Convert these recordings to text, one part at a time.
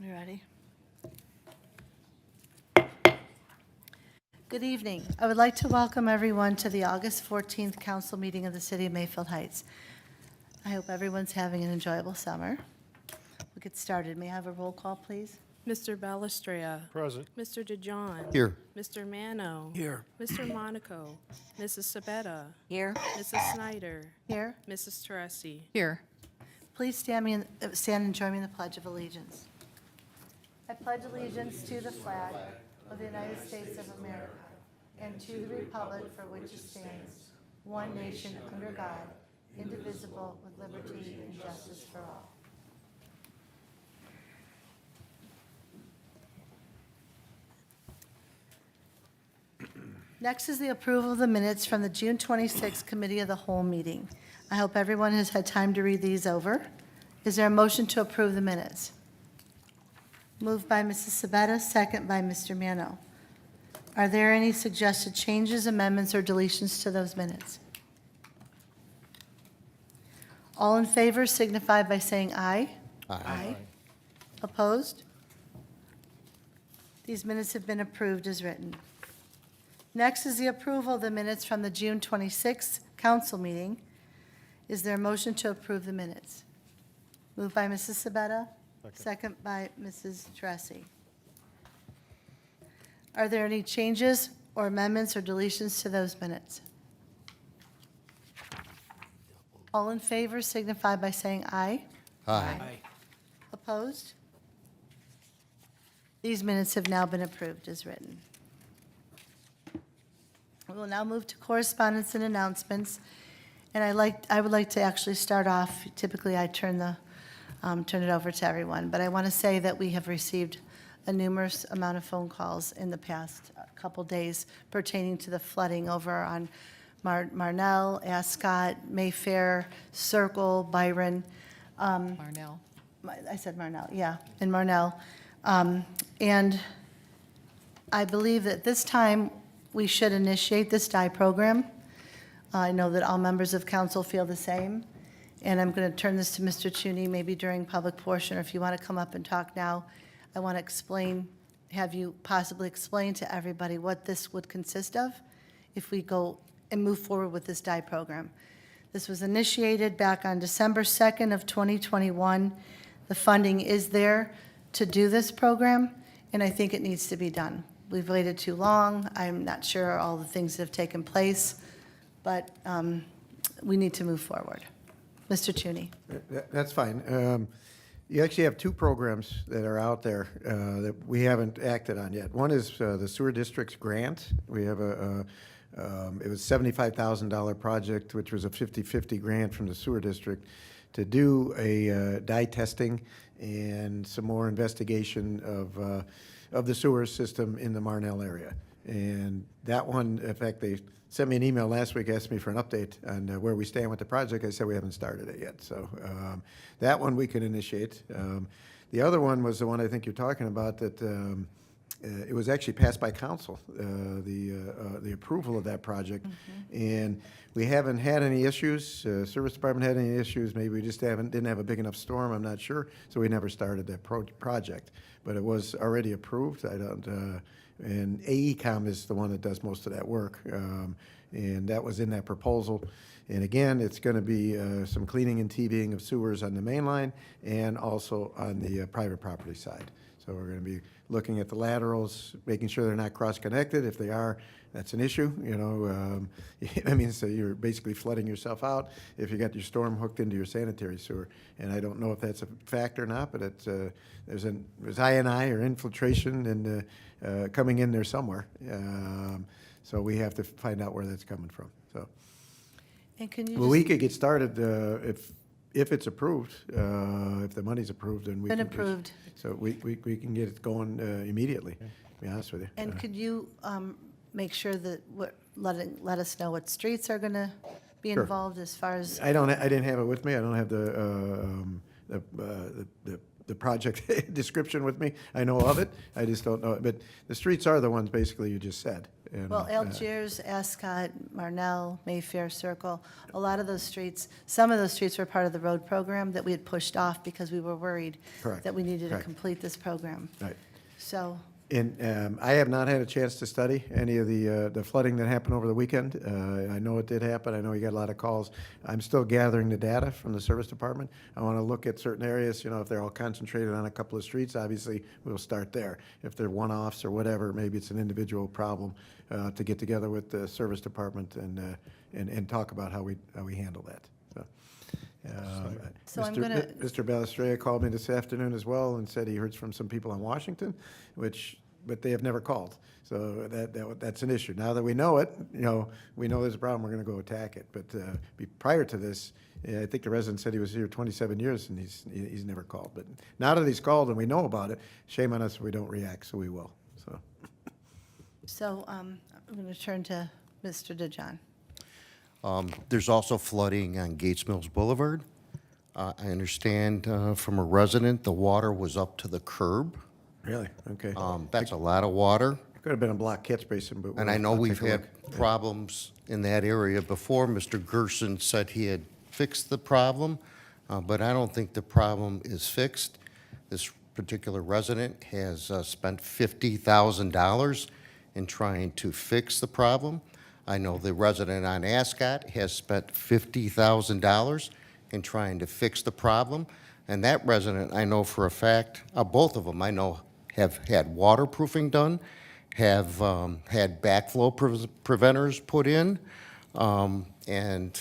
We ready? Good evening. I would like to welcome everyone to the August 14th council meeting of the City of Mayfield Heights. I hope everyone's having an enjoyable summer. We'll get started. May I have a roll call, please? Mr. Balestria. Present. Mr. DeJohn. Here. Mr. Mano. Here. Mr. Monaco. Mrs. Sabetta. Here. Mrs. Snyder. Here. Mrs. Teresi. Here. Please stand and join me in the Pledge of Allegiance. I pledge allegiance to the flag of the United States of America and to the republic for which it stands, one nation under God, indivisible, with liberty and justice for all. Next is the approval of the minutes from the June 26th Committee of the Whole meeting. I hope everyone has had time to read these over. Is there a motion to approve the minutes? Moved by Mrs. Sabetta, second by Mr. Mano. Are there any suggested changes, amendments, or deletions to those minutes? All in favor signify by saying aye. Aye. Opposed? These minutes have been approved as written. Next is the approval of the minutes from the June 26th council meeting. Is there a motion to approve the minutes? Moved by Mrs. Sabetta, second by Mrs. Teresi. Are there any changes or amendments or deletions to those minutes? All in favor signify by saying aye. Aye. Opposed? These minutes have now been approved as written. We will now move to correspondence and announcements. And I would like to actually start off, typically I turn it over to everyone, but I want to say that we have received a numerous amount of phone calls in the past couple days pertaining to the flooding over on Marnell, Ascot, Mayfair, Circle, Byron. Marnell. I said Marnell, yeah, in Marnell. And I believe that this time we should initiate this DIE program. I know that all members of council feel the same. And I'm going to turn this to Mr. Cheney, maybe during public portion, or if you want to come up and talk now. I want to have you possibly explain to everybody what this would consist of if we go and move forward with this DIE program. This was initiated back on December 2nd of 2021. The funding is there to do this program, and I think it needs to be done. We've waited too long. I'm not sure all the things that have taken place, but we need to move forward. Mr. Cheney. That's fine. You actually have two programs that are out there that we haven't acted on yet. One is the Sewer District's grant. We have it was $75,000 project, which was a 50-50 grant from the Sewer District to do a dye testing and some more investigation of the sewer system in the Marnell area. And that one, in fact, they sent me an email last week, asked me for an update on where we stand with the project. I said we haven't started it yet. So that one we can initiate. The other one was the one I think you're talking about that it was actually passed by council, the approval of that project. And we haven't had any issues. Service Department had any issues. Maybe we just didn't have a big enough storm. I'm not sure. So we never started that project. But it was already approved. And AECom is the one that does most of that work. And that was in that proposal. And again, it's going to be some cleaning and TVing of sewers on the main line and also on the private property side. So we're going to be looking at the laterals, making sure they're not cross-connected. If they are, that's an issue. That means that you're basically flooding yourself out if you got your storm hooked into your sanitary sewer. And I don't know if that's a fact or not, but it's there's I&I or infiltration and coming in there somewhere. So we have to find out where that's coming from. So, And can you well, we could get started if it's approved. If the money's approved, then we Been can approved. So we can get it going immediately. To be honest with you. And could you make sure that let us know what streets are going to be Sure. involved as far as? I didn't have it with me. I don't have the project description with me. I know of it. I just don't know it. But the streets are the ones basically you just said. Well, Algiers, Ascot, Marnell, Mayfair Circle, a lot of those streets, some of those streets were part of the road program that we had pushed off because we were worried Correct. that we needed to Correct. complete this program. Right. So, And I have not had a chance to study any of the flooding that happened over the weekend. I know it did happen. I know you got a lot of calls. I'm still gathering the data from the service department. I want to look at certain areas, if they're all concentrated on a couple of streets, obviously, we'll start there. If they're one-offs or whatever, maybe it's an individual problem, to get together with the service department and talk about how we handle that. So I'm gonna- Mr. Balistrea called me this afternoon as well and said he heard from some people in Washington, but they have never called. So that's an issue. Now that we know it, we know there's a problem, we're going to go attack it. But prior to this, I think the resident said he was here 27 years and he's never called. But now that he's called and we know about it, shame on us if we don't react, so we will. So I'm going to turn to Mr. DeJohn. There's also flooding on Gates Mills Boulevard. I understand from a resident, the water was up to the curb. Really? Okay. That's a lot of water. It could have been a block catch basin, but. And I know I'll we've take a had look. problems in that area before. Mr. Gerson said he had fixed the problem, but I don't think the problem is fixed. This particular resident has spent $50,000 in trying to fix the problem. I know the resident on Ascot has spent $50,000 in trying to fix the problem. And that resident, I know for a fact, both of them I know have had waterproofing done, have had backflow preventers put in, and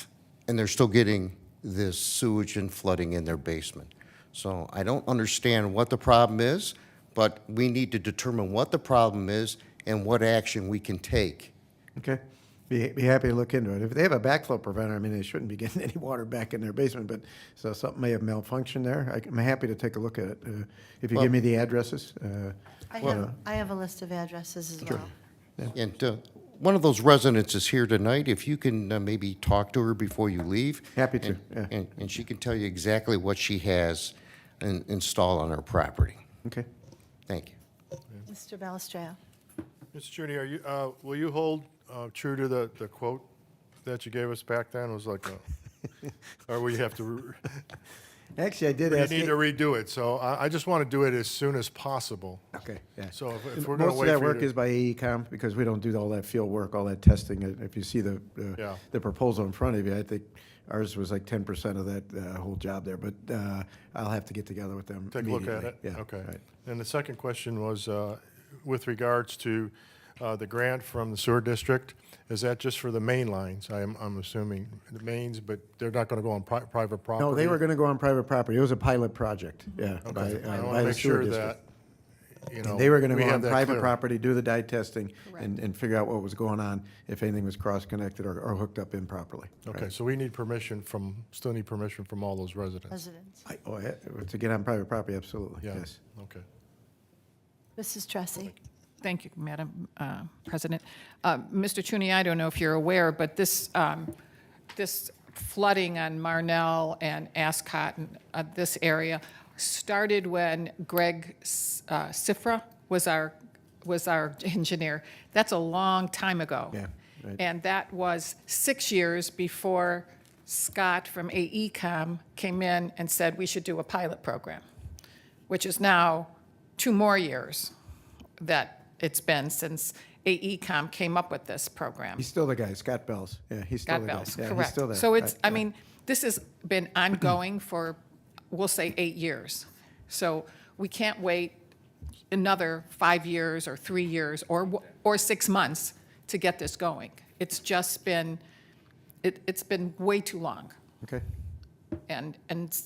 they're still getting this sewage and flooding in their basement. So I don't understand what the problem is, but we need to determine what the problem is and what action we can take. Okay. Be happy to look into it. If they have a backflow preventer, they shouldn't be getting any water back in their basement, but, so something may have malfunctioned there. I'm happy to take a look at it. If you give me the addresses. I have a list of addresses as well. And one of those residents is here tonight. If you can maybe talk to her before you leave. Happy to, and- yeah. And she can tell you exactly what she has installed on her property. Okay. Thank you. Mr. Balistreo. Mr. Judy, will you hold true to the quote that you gave us back then? It was like, or will you have to, Actually, I did you ask. need to redo it? So I just want to do it as soon as possible. Okay, yeah. So if we're going to Most wait of that for you work to- is by AECom, because we don't do all that field work, all that testing. If you see Yeah. the proposal in front of you, I think ours was like 10% of that whole job there, but I'll have to get together with them Take a look at immediately. it? Yeah, Okay. right. And the second question was with regards to the grant from the sewer district. Is that just for the main lines? I'm assuming the mains, but they're not going to go on private property? No, they were going to go on private property. It was a pilot project, yeah. Okay. by I want by to the make sewer sure district. that, And they were going to we go have on that private clear. property, do the dye testing, and figure out what was going on, if anything was cross-connected or hooked up improperly. Okay, Right. so we need permission still need permission from all those residents? Residents. To get on private property, absolutely, Yeah, yes. okay. Mrs. Tressi. Thank you, Madam President. Mr. Chuney, I don't know if you're aware, but this flooding on Marnell and Ascot and this area started when Greg Sifra was our engineer. That's a long time ago. Yeah, right. And that was 6 years before Scott from AECom came in and said we should do a pilot program, which is now 2 more years that it's been since AECom came up with this program. He's still the guy, Scott Bells. Yeah, he's still Scott the guy. Bells, Yeah, he's correct. still there. So it's, Right, I yeah. mean, this has been ongoing for, we'll say, 8 years. So we can't wait another 5 years or 3 years or 6 months to get this going. It's just been, it's been way too long. Okay, And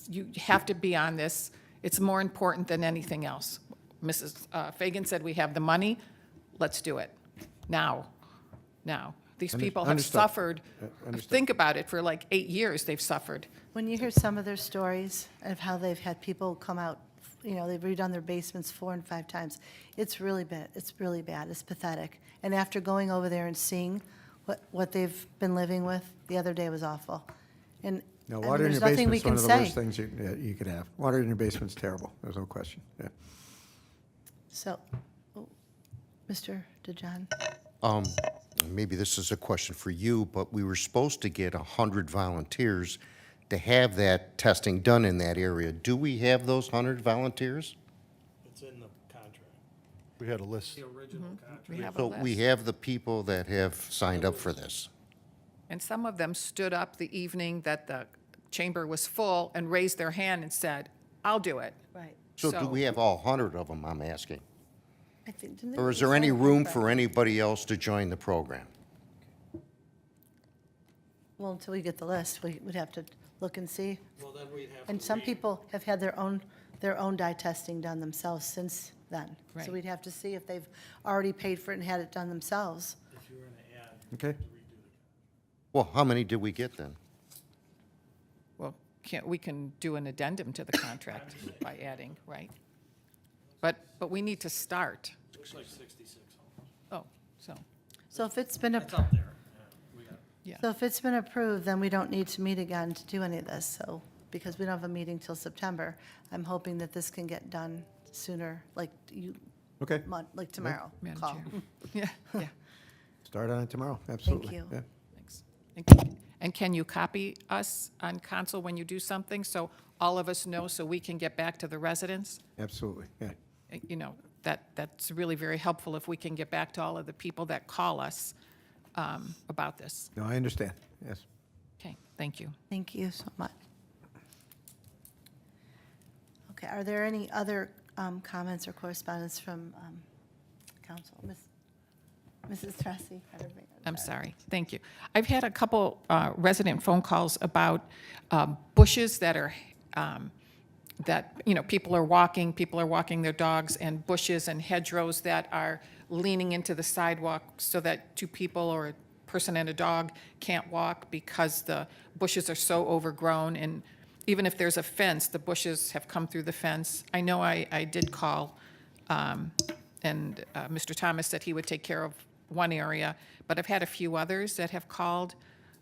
you have to be on this. It's more important than anything else. Mrs. Fagan said we have the money, let's do it, now. These people have Understood. suffered, Understood. think about it, for like 8 years they've suffered. When you hear some of their stories of how they've had people come out, they've redone their basements 4 and 5 times, it's really bad. It's really bad. It's pathetic. And after going over there and seeing what they've been living with, the other day was awful. And now, I mean, water in there's your nothing we basement's one can of the say. worst things you could have. Water in your basement's terrible, there's no question, yeah. So, Mr. DeJohn, Maybe this is a question for you, but we were supposed to get 100 volunteers to have that testing done in that area. Do we have those 100 volunteers? It's in the contract. We had a list. The original contract. We have a So we list. have the people that have signed up for this. And some of them stood up the evening that the chamber was full and raised their hand and said, I'll do it. Right. So do So- we have all 100 of them, I'm asking? I think, didn't they Or is do there any some? room for anybody else to join the program? Well, until we get the list, we would have to look and see. Well, then we'd have to. And some people have had their own dye testing done themselves since then. Right. So we'd have to see if they've already paid for it and had it done themselves. If you were gonna add, Okay. Well, how many did we get then? Well, we can do an addendum to the contract by adding, right? But we need to start. looks like 66 homes. Oh, so, So if it's been, It's up there. Yeah, we got it. yeah. so if it's been approved, then we don't need to meet again to do any of this, so, because we don't have a meeting till September. I'm hoping that this can get done sooner, like Okay, like tomorrow. Madam Call. Chair. Yeah, yeah, start on it tomorrow, absolutely. you. Yeah. thanks. And can you copy us on council when you do something, so all of us know, so we can get back to the residents? Absolutely, yeah. You know, that's really very helpful if we can get back to all of the people that call us about this. No, I understand, yes. Okay, thank you. Thank you so much. Okay, are there any other comments or correspondence from council? Mrs. Tressi? I'm sorry, thank you. I've had a couple resident phone calls about bushes that are, that, you know, people are walking their dogs, and bushes and hedgerows that are leaning into the sidewalk so that two people or a person and a dog can't walk because the bushes are so overgrown, and even if there's a fence, the bushes have come through the fence. I know I did call, and Mr. Thomas said he would take care of one area, but I've had a few others that have called,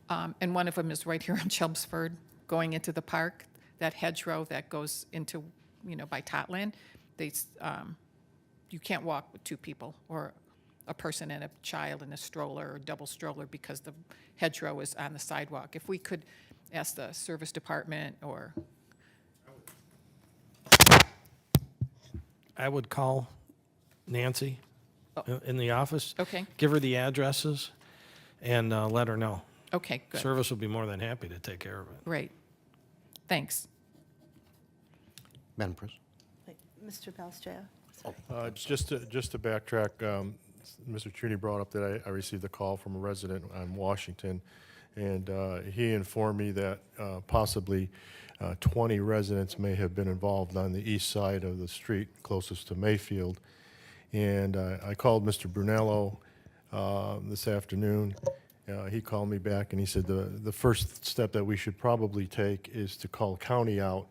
and one of them is right here on Chelmsford, going into the park, that hedgerow that goes into, you know, by Totland. You can't walk with two people, or a person and a child in a stroller or double stroller, because the hedgerow is on the sidewalk. If we could ask the service department, or, I would call Nancy in the office. Okay. Give her the addresses and let her know. okay, good, Service will be more than happy to take care of it. great. Thanks. Madam President? Wait, Mr. Balstrao? Sorry. Just to backtrack, Mr. Cheney brought up that I received a call from a resident on Washington, and he informed me that possibly 20 residents may have been involved on the east side of the street closest to Mayfield. And I called Mr. Brunello this afternoon. He called me back and he said the first step that we should probably take is to call county out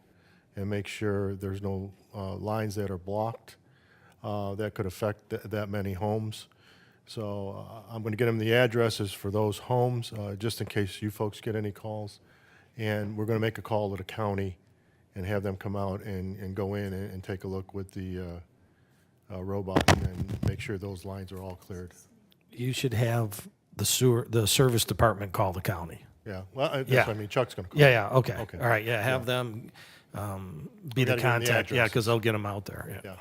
and make sure there's no lines that are blocked that could affect that many homes. So I'm going to get him the addresses for those homes, just in case you folks get any calls. And we're going to make a call to the county and have them come out and go in and take a look with the robot and make sure those lines are all cleared. You should have the service department call the county. Yeah, well, that's Yeah. what I mean, Chuck's going to call. Yeah, okay. Okay. All right, yeah, have them be gotta the give 'em the contact, yeah, addresses. because they'll get them out there, yeah. Yeah.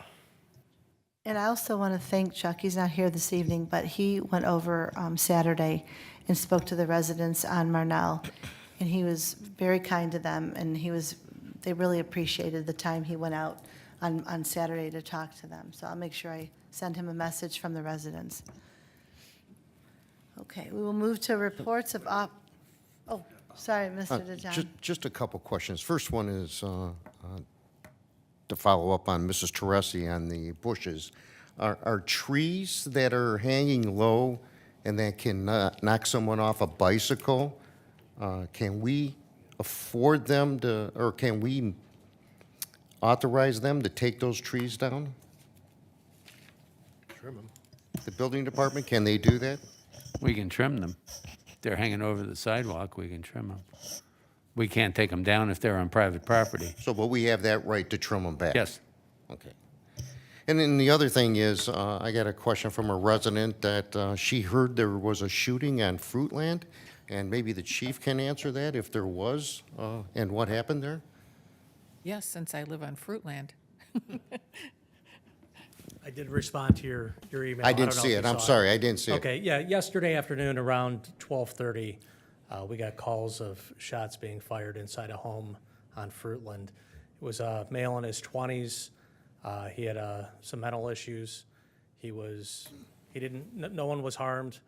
And I also want to thank Chuck, he's not here this evening, but he went over Saturday and spoke to the residents on Marnell, and he was very kind to them, and they really appreciated the time he went out on Saturday to talk to them. So I'll make sure I send him a message from the residents. Okay, we will move to reports of oh, sorry, Mr. DeJong. Just a couple questions. First one is to follow up on Mrs. Teresi on the bushes. Are trees that are hanging low and that can knock someone off a bicycle, can we afford them to, or can we authorize them to take those trees down? Trim them. The building department, can they do that? We can trim them. If they're hanging over the sidewalk, we can trim them. We can't take them down if they're on private property. So, but we have that right to trim them back? Yes. Okay. And then the other thing is, I got a question from a resident that she heard there was a shooting on Fruitland, and maybe the chief can answer that if there was, and what happened there? Yes, since I live on Fruitland. I did respond to your email. I don't didn't know see if it, you I'm saw sorry, I didn't see it. Okay, yeah, yesterday afternoon around 12:30, we got calls of shots being fired inside a home on Fruitland. It was a male in his 20s. He had some mental issues. No one was harmed.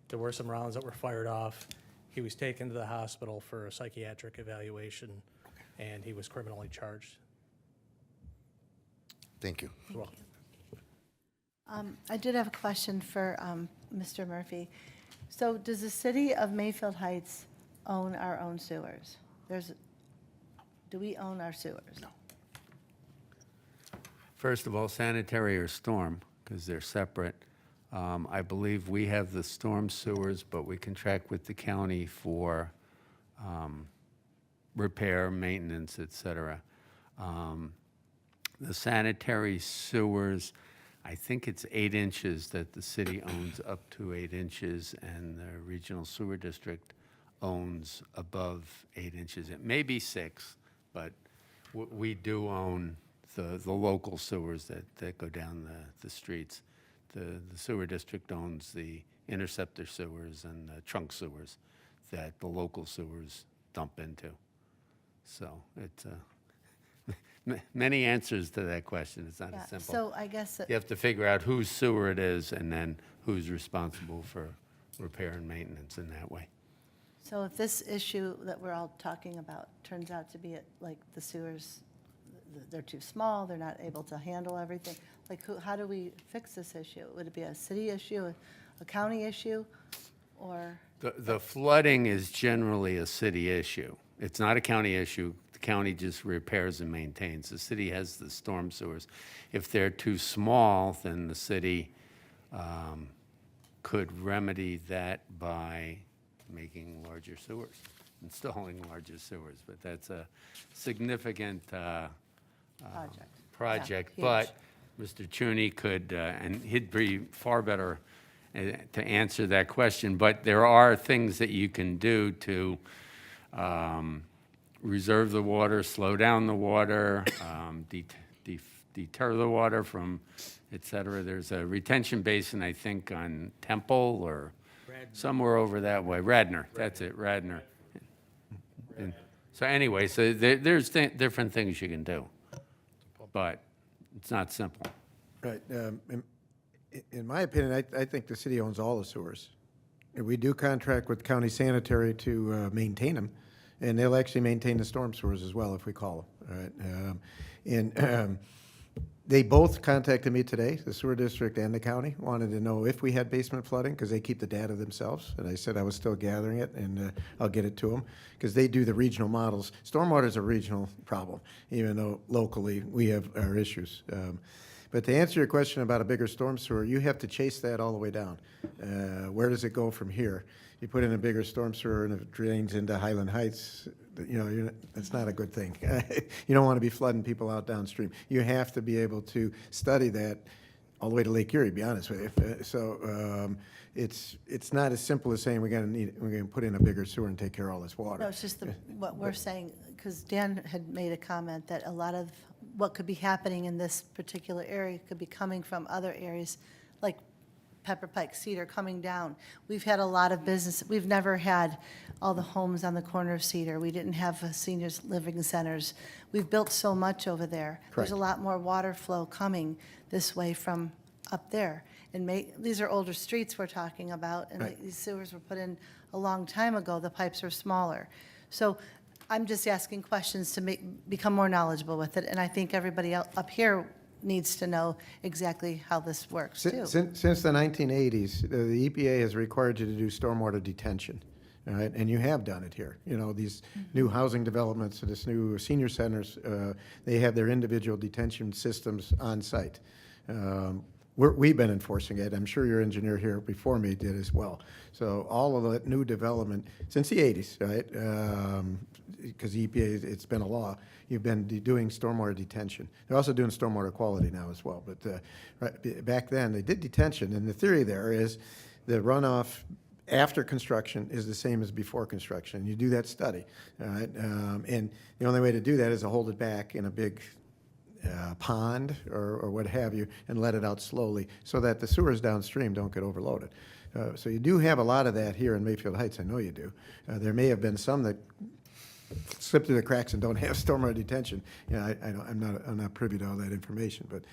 There were some rounds that were fired off. He was taken to the hospital for a psychiatric evaluation, and he was criminally charged. Thank you. You're welcome. I did have a question for Mr. Murphy. So does the city of Mayfield Heights own our own sewers? Do we own our sewers? No. First of all, sanitary or storm, because they're separate. I believe we have the storm sewers, but we contract with the county for repair, maintenance, et cetera. The sanitary sewers, I think it's 8 inches that the city owns up to 8 inches, and the regional sewer district owns above 8 inches. It may be 6, but we do own the local sewers that go down the streets. The sewer district owns the interceptor sewers and the trunk sewers that the local sewers dump into. So it's many answers to that question. It's not Yeah, as simple. so I guess, You have to figure out whose sewer it is and then who's responsible for repair and maintenance in that way. so if this issue that we're all talking about turns out to be like the sewers, they're too small, they're not able to handle everything, like how do we fix this issue? Would it be a city issue, a county issue, or? The flooding is generally a city issue. It's not a county issue. The county just repairs and maintains. The city has the storm sewers. If they're too small, then the city could remedy that by making larger sewers, installing larger sewers. But that's a significant project. Yeah, But Mr. Chuney could, and he'd be far better to answer that question. But there are things that you can do to reserve the water, slow down the water, deter the water from, et cetera. There's a retention basin, I think, on Temple or somewhere over that way. Radnor, that's it, Radnor. And so anyway, so there's different things you can do, but it's not simple. Right. In my opinion, I think the city owns all the sewers. And we do contract with county sanitary to maintain them, and they'll actually maintain the storm sewers as well if we call them. All right. And they both contacted me today, the sewer district and the county, wanted to know if we had basement flooding, because they keep the data themselves. And I said I was still gathering it, and I'll get it to them, because they do the regional models. Stormwater is a regional problem, even though locally we have our issues. But to answer your question about a bigger storm sewer, you have to chase that all the way down. Where does it go from here? You put in a bigger storm sewer and it drains into Highland Heights, that's not a good thing. You don't want to be flooding people out downstream. You have to be able to study that all the way to Lake Erie, to be honest with you. So it's not as simple as saying we're going to put in a bigger sewer and take care of all this water. No, it's just what we're saying, because Dan had made a comment that a lot of what could be happening in this particular area could be coming from other areas, like Pepper Pike, Cedar, coming down. We've had a lot of business. We've never had all the homes on the corner of Cedar. We didn't have seniors living centers. We've built so much over there. Correct. There's a lot more water flow coming this way from up there. And these are older streets we're talking about, and Right. these sewers were put in a long time ago. The pipes are smaller. So I'm just asking questions to become more knowledgeable with it, and I think everybody up here needs to know exactly how this works, too. Since the 1980s, the EPA has required you to do stormwater detention, all right? And you have done it here. These new housing developments, this new senior centers, they have their individual detention systems on site. we've been enforcing it. I'm sure your engineer here before me did as well. So all of that new development, since the 80s, right? Because the EPA, it's been a law, you've been doing stormwater detention. They're also doing stormwater quality now as well. But back then, they did detention, and the theory there is the runoff after construction is the same as before construction. You do that study, all right? And the only way to do that is to hold it back in a big pond or what have you, and let it out slowly so that the sewers downstream don't get overloaded. So you do have a lot of that here in Mayfield Heights, I know you do. There may have been some that slip through the cracks and don't have stormwater detention. You know, I'm not privy to all that information, but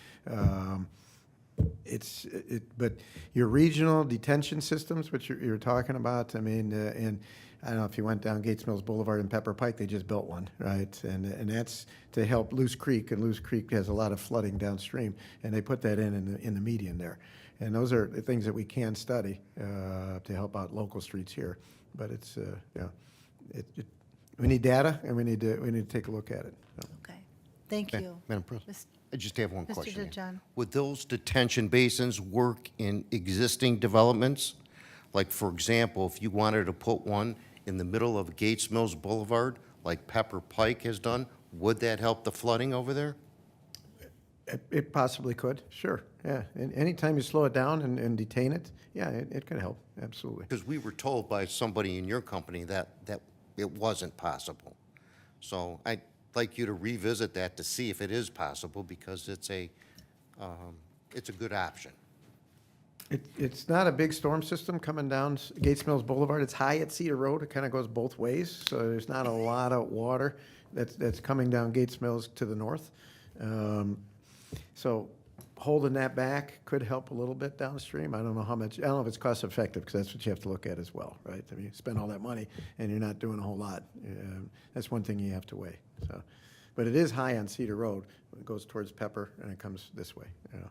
but your regional detention systems, which you're talking about, I mean, and I don't know if you went down Gates Mills Boulevard in Pepper Pike, they just built one, right? And that's to help Loose Creek, and Loose Creek has a lot of flooding downstream, and they put that in the median there. And those are the things that we can study to help out local streets here. But it's, we need data, and we need to take a look at it. So. Okay, thank you. Madam President, Mis- I just have one Mr. question. here. DeJohn. Would those detention basins work in existing developments? Like, for example, if you wanted to put one in the middle of Gates Mills Boulevard, like Pepper Pike has done, would that help the flooding over there? It possibly could, sure, yeah. And anytime you slow it down and detain it, yeah, it could help, absolutely. Because we were told by somebody in your company that it wasn't possible. So I'd like you to revisit that to see if it is possible, because it's a good option. It's not a big storm system coming down Gates Mills Boulevard. It's high at Cedar Road. It kind of goes both ways, so there's not a lot of water that's coming down Gates Mills to the north. So holding that back could help a little bit downstream. I don't know how much, I don't know if it's cost effective, because that's what you have to look at as well, right? I mean, you spend all that money and you're not doing a whole lot. That's one thing you have to weigh, so. But it is high on Cedar Road. It goes towards Pepper and it comes this way, you know.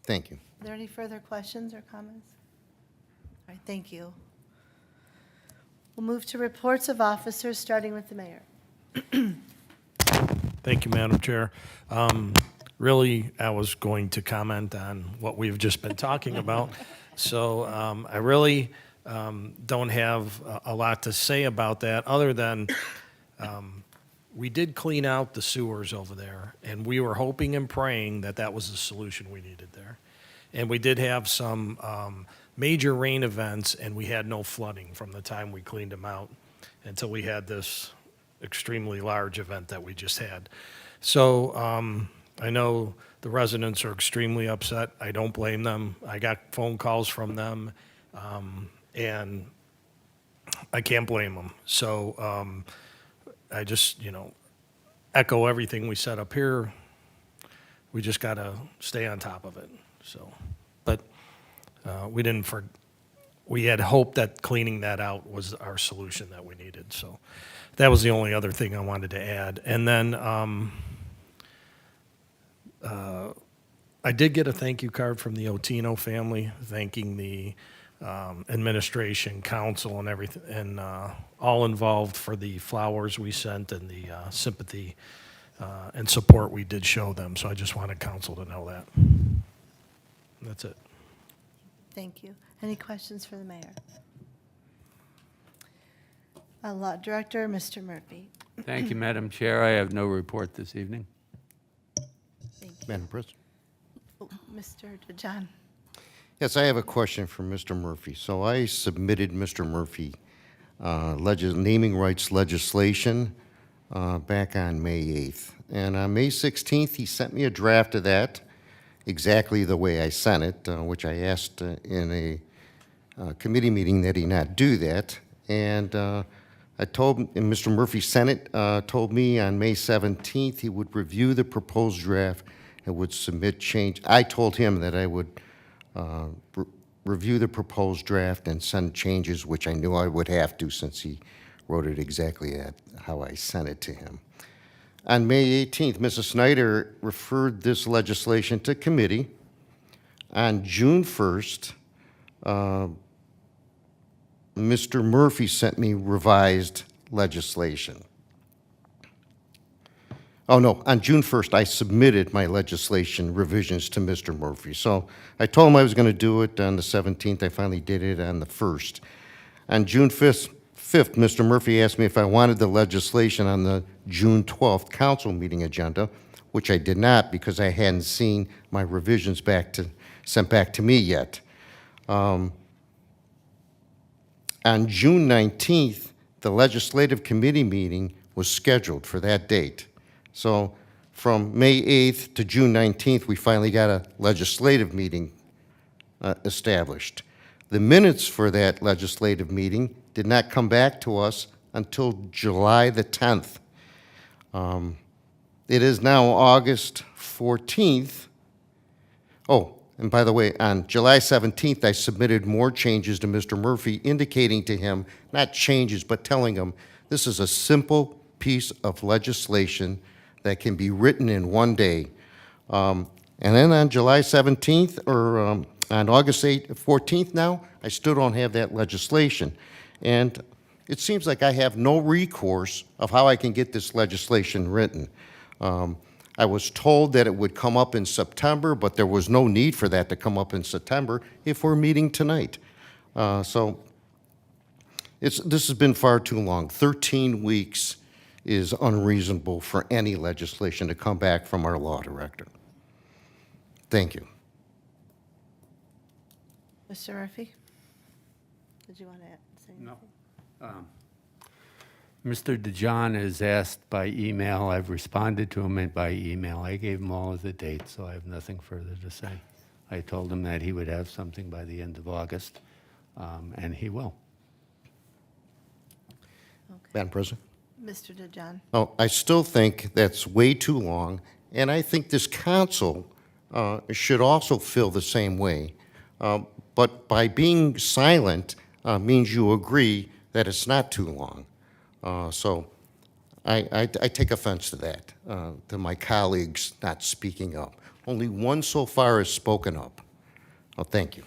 Thank you. Are there any further questions or comments? All right, thank you. We'll move to reports of officers, starting with the mayor. Thank you, Madam Chair. Really, I was going to comment on what we've just been talking about. So I really don't have a lot to say about that, other than we did clean out the sewers over there, and we were hoping and praying that that was the solution we needed there. And we did have some major rain events, and we had no flooding from the time we cleaned them out until we had this extremely large event that we just had. So I know the residents are extremely upset. I don't blame them. I got phone calls from them, and I can't blame them. So I just, echo everything we said up here. We just got to stay on top of it. So, but we had hoped that cleaning that out was our solution that we needed. So that was the only other thing I wanted to add. And then I did get a thank you card from the Otino family, thanking the administration, council, and everything, and all involved for the flowers we sent and the sympathy and support we did show them. So I just wanted council to know that. That's it. Thank you. Any questions for the mayor? Law Director, Mr. Murphy. Thank you, Madam Chair. I have no report this evening. Thank you. Madam President? Oh, Mr. DeJohn. Yes, I have a question for Mr. Murphy. So I submitted Mr. Murphy naming rights legislation back on May 8th. And on May 16th, he sent me a draft of that, exactly the way I sent it, which I asked in a committee meeting that he not do that. And Mr. Murphy sent it, told me on May 17th he would review the proposed draft and would submit change. I told him that I would review the proposed draft and send changes, which I knew I would have to, since he wrote it exactly how I sent it to him. On May 18th, Mrs. Snyder referred this legislation to committee. On June 1st, Mr. Murphy sent me revised legislation. Oh, no, on June 1st, I submitted my legislation revisions to Mr. Murphy. So I told him I was going to do it on the 17th. I finally did it on the 1st. On June 5th, Mr. Murphy asked me if I wanted the legislation on the June 12th council meeting agenda, which I did not because I hadn't seen my revisions sent back to me yet. On June 19th, the legislative committee meeting was scheduled for that date. So from May 8th to June 19th, we finally got a legislative meeting established. The minutes for that legislative meeting did not come back to us until July the 10th. It is now August 14th. Oh, and by the way, on July 17th, I submitted more changes to Mr. Murphy, indicating to him, not changes, but telling him, this is a simple piece of legislation that can be written in one day. And then on July 17th, or on August 14th now, I still don't have that legislation. And it seems like I have no recourse of how I can get this legislation written. I was told that it would come up in September, but there was no need for that to come up in September if we're meeting tonight. So this has been far too long. 13 weeks is unreasonable for any legislation to come back from our law director. Thank you. Mr. Murphy? Did you want to say anything? No. Mr. DeJohn has asked by email. I've responded to him by email. I gave him all of the dates, so I have nothing further to say. I told him that he would have something by the end of August, and he will. Madam President? Mr. DeJohn? Oh, I still think that's way too long, and I think this council should also feel the same way. But by being silent means you agree that it's not too long. So I take offense to that, to my colleagues not speaking up. Only one so far has spoken up. Oh, thank you.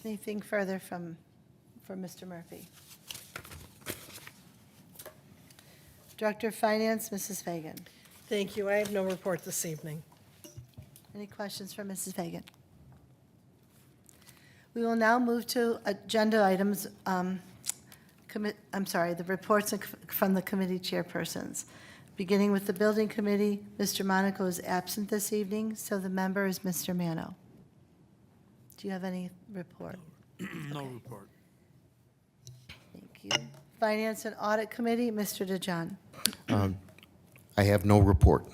Anything further from Mr. Murphy? Director of Finance, Mrs. Fagan. Thank you. I have no report this evening. Any questions for Mrs. Fagan? We will now move to agenda items, the reports from the committee chairpersons. Beginning with the Building Committee, Mr. Monaco is absent this evening, so the member is Mr. Mano. Do you have any report? No report. Thank you. Finance and Audit Committee, Mr. DeJohn. I have no report.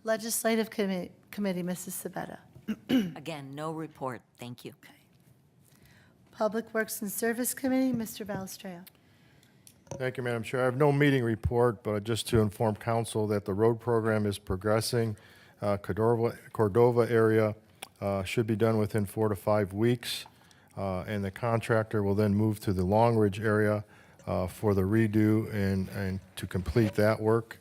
Legislative Committee, Mrs. Sabetta. Again, no report. Thank you. Public Works and Service Committee, Mr. Balistreo. Thank you, Madam Chair. I have no meeting report, but just to inform council that the road program is progressing. Cordova area should be done within 4 to 5 weeks, and the contractor will then move to the Long Ridge area for the redo and to complete that work.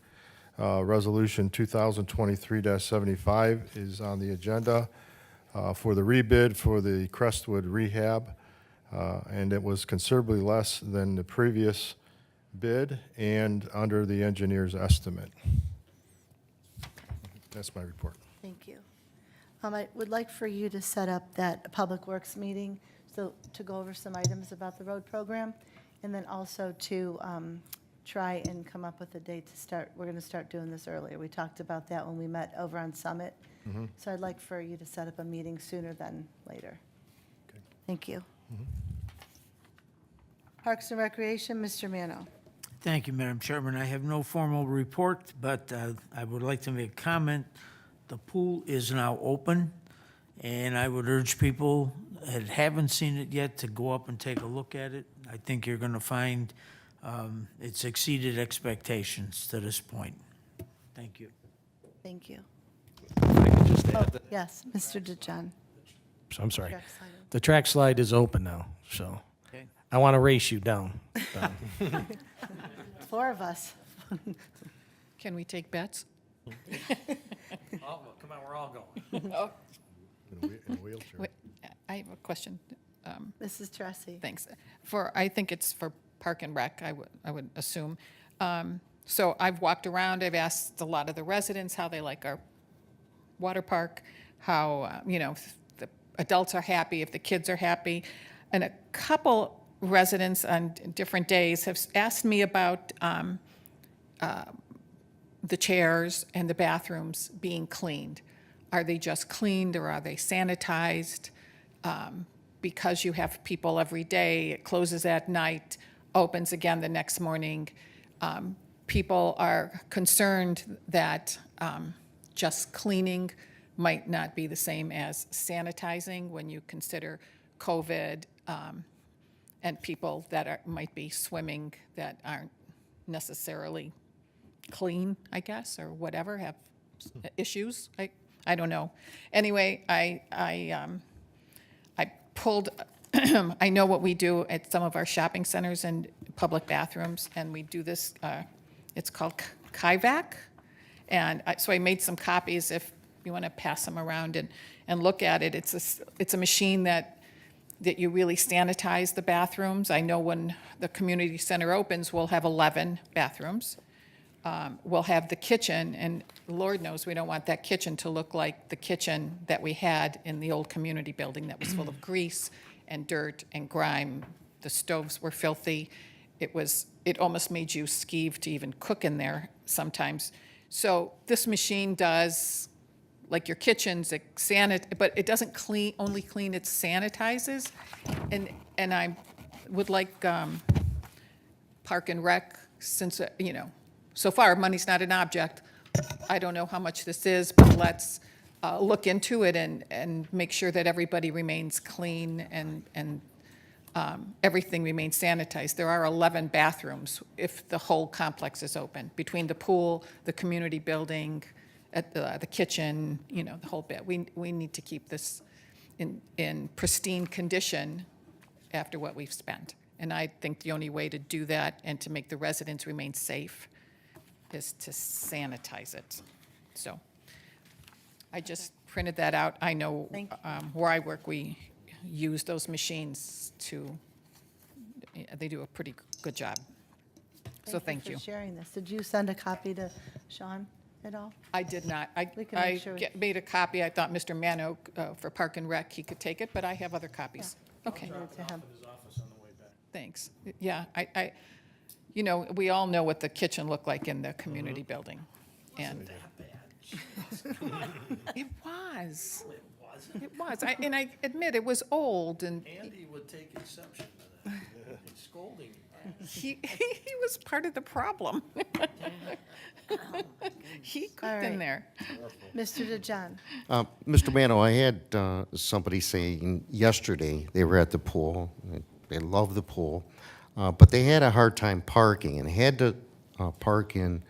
Resolution 2023-75 is on the agenda for the rebid for the Crestwood rehab, and it was considerably less than the previous bid and under the engineer's estimate. That's my report. Thank you. I would like for you to set up that Public Works meeting so to go over some items about the road program, and then also to try and come up with a date to start. We're going to start doing this earlier. We talked about that when we met over on Summit. So I'd like for you to set up a meeting sooner than later. Okay. Thank you. Parks and Recreation, Mr. Mano. Thank you, Madam Chairman. I have no formal report, but I would like to make a comment. The pool is now open, and I would urge people that haven't seen it yet to go up and take a look at it. I think you're going to find it's exceeded expectations to this point. Thank you. Thank you. If I could just add that, Yes, Mr. DeJohn. I'm sorry. Track slide. The track slide is open now, so Okay. I want to race you down. 4 of us. Can we take bets? Come on, we're all going. In a wheelchair. Wait, I have a question. Mrs. Tressi. Thanks. I think it's for Park and Rec, I would assume. So I've walked around, I've asked a lot of the residents how they like our water park, how, if the adults are happy, if the kids are happy. And a couple residents on different days have asked me about the chairs and the bathrooms being cleaned. Are they just cleaned or are they sanitized? Because you have people every day, it closes at night, opens again the next morning. People are concerned that just cleaning might not be the same as sanitizing when you consider COVID and people that might be swimming that aren't necessarily clean, I guess, or whatever, have issues. I don't know. Anyway, I pulled, I know what we do at some of our shopping centers and public bathrooms, and we do this, it's called Kaivac. And so I made some copies if you want to pass them around and look at it. It's a machine that you really sanitize the bathrooms. I know when the community center opens, we'll have 11 bathrooms. We'll have the kitchen, and Lord knows we don't want that kitchen to look like the kitchen that we had in the old community building that was full of grease and dirt and grime. The stoves were filthy. It almost made you skeeve to even cook in there sometimes. So this machine does, like your kitchens, but it doesn't only clean, it sanitizes. And I would like Park and Rec, since, so far, money's not an object. I don't know how much this is, but let's look into it and make sure that everybody remains clean and everything remains sanitized. There are 11 bathrooms if the whole complex is open, between the pool, the community building, at the kitchen, the whole bit. We need to keep this in pristine condition after what we've spent. And I think the only way to do that and to make the residents remain safe is to sanitize it. So I just printed that out. I know where I work, we use those machines they do a pretty good job. So thank you. for sharing this. Did you send a copy to Sean at all? I did not. We can make sure Made a copy. I thought Mr. Mano for Park and Rec, he could take it, but I have other copies. Okay, Give it to him. thanks. Yeah, we all know what the kitchen looked like in the community building. And it was. It was. And I admit, it was old, and Andy would take exception to that. He's scolding you. he was part of the problem. He cooked in right. there. Mr. DeJohn, Mr. Mano, I had somebody saying yesterday, they were at the pool, they love the pool, but they had a hard time parking and had to park in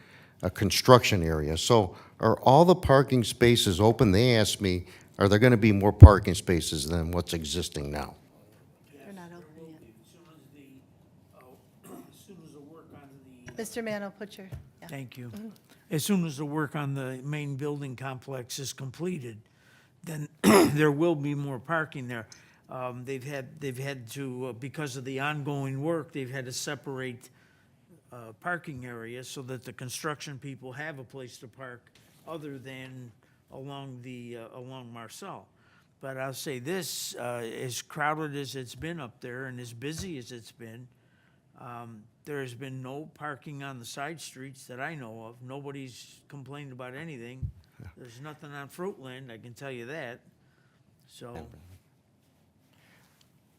a construction area. So are all the parking spaces open? They asked me, are there going to be more parking spaces than what's existing now? they're not open yet. As soon as the work on the, Mr. Mano, put your, yeah. thank you. As soon as the work on the main building complex is completed, then there will be more parking there. They've had to, because of the ongoing work, they've had to separate parking areas so that the construction people have a place to park other than along Marcel. But I'll say this, as crowded as it's been up there and as busy as it's been, there has been no parking on the side streets that I know of. Nobody's complained about anything. There's nothing on Fruitland, I can tell you that. So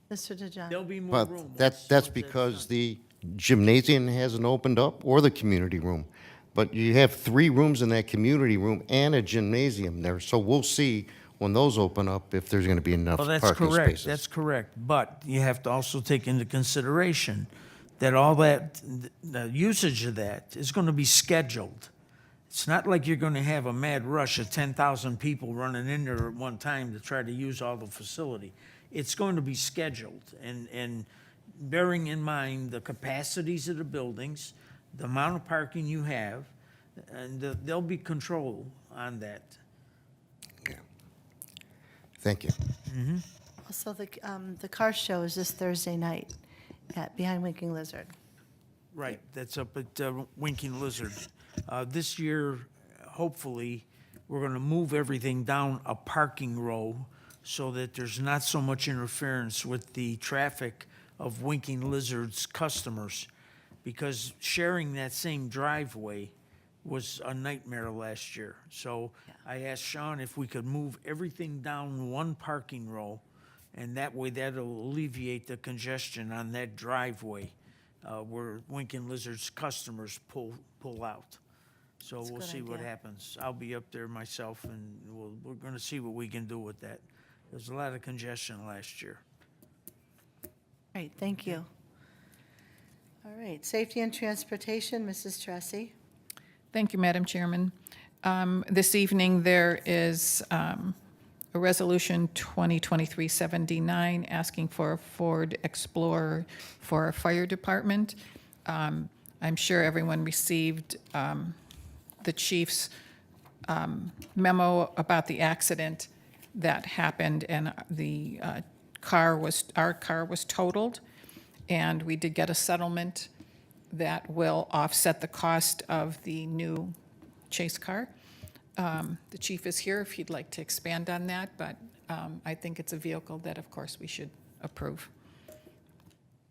Mr. DeJohn. there'll be more But room. that's because the gymnasium hasn't opened up or the community room. But you have 3 rooms in that community room and a gymnasium there. So we'll see when those open up if there's going to be enough Well, that's parking correct, spaces. that's correct. But you have to also take into consideration that all that, the usage of that is going to be scheduled. It's not like you're going to have a mad rush of 10,000 people running in there at one time to try to use all the facility. It's going to be scheduled, and bearing in mind the capacities of the buildings, the amount of parking you have, and there'll be control on that. Thank you. Also, the car show is this Thursday night behind Winking Lizard. Right, that's up at Winking Lizard. This year, hopefully, we're gonna move everything down a parking row so that there's not so much interference with the traffic of Winking Lizard's customers. Because sharing that same driveway was a nightmare last year. So I asked Sean if we could move everything down one parking row, and that way that'll alleviate the congestion on that driveway where Winking Lizard's customers pull out. So That's a we'll good see what idea. happens. I'll be up there myself, and we're gonna see what we can do with that. There's a lot of congestion last year. Great, thank you. All right, safety and transportation, Mrs. Tressi. Thank you, Madam Chairman. This evening, there is a Resolution 2023-79 asking for a Ford Explorer for our fire department. I'm sure everyone received the chief's memo about the accident that happened, and our car was totaled, and we did get a settlement that will offset the cost of the new chase car. The chief is here if he'd like to expand on that, but I think it's a vehicle that, of course, we should approve.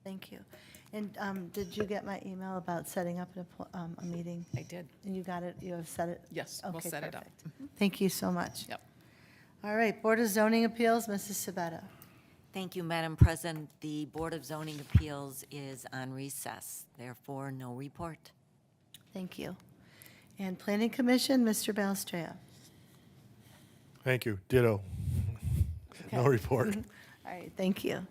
Thank you. And did you get my email about setting up a meeting? I did. And you got it, you have set it? Yes, we'll Okay, set it up. perfect. Thank you so much. Yep. All right, Board of Zoning Appeals, Mrs. Sabetta. Thank you, Madam President. The Board of Zoning Appeals is on recess, therefore no report. Thank you. And Planning Commission, Mr. Balestria. Thank you. Ditto. No Okay. report. All right, thank you.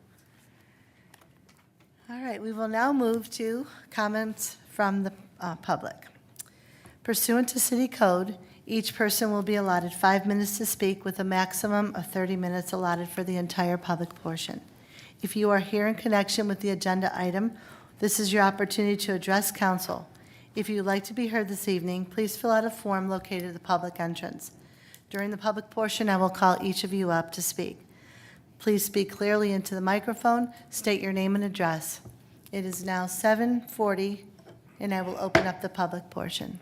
All right, we will now move to comments from the public. Pursuant to City Code, each person will be allotted 5 minutes to speak with a maximum of 30 minutes allotted for the entire public portion. If you are here in connection with the agenda item, this is your opportunity to address council. If you would like to be heard this evening, please fill out a form located at the public entrance. During the public portion, I will call each of you up to speak. Please speak clearly into the microphone, state your name and address. It is now 7:40, and I will open up the public portion.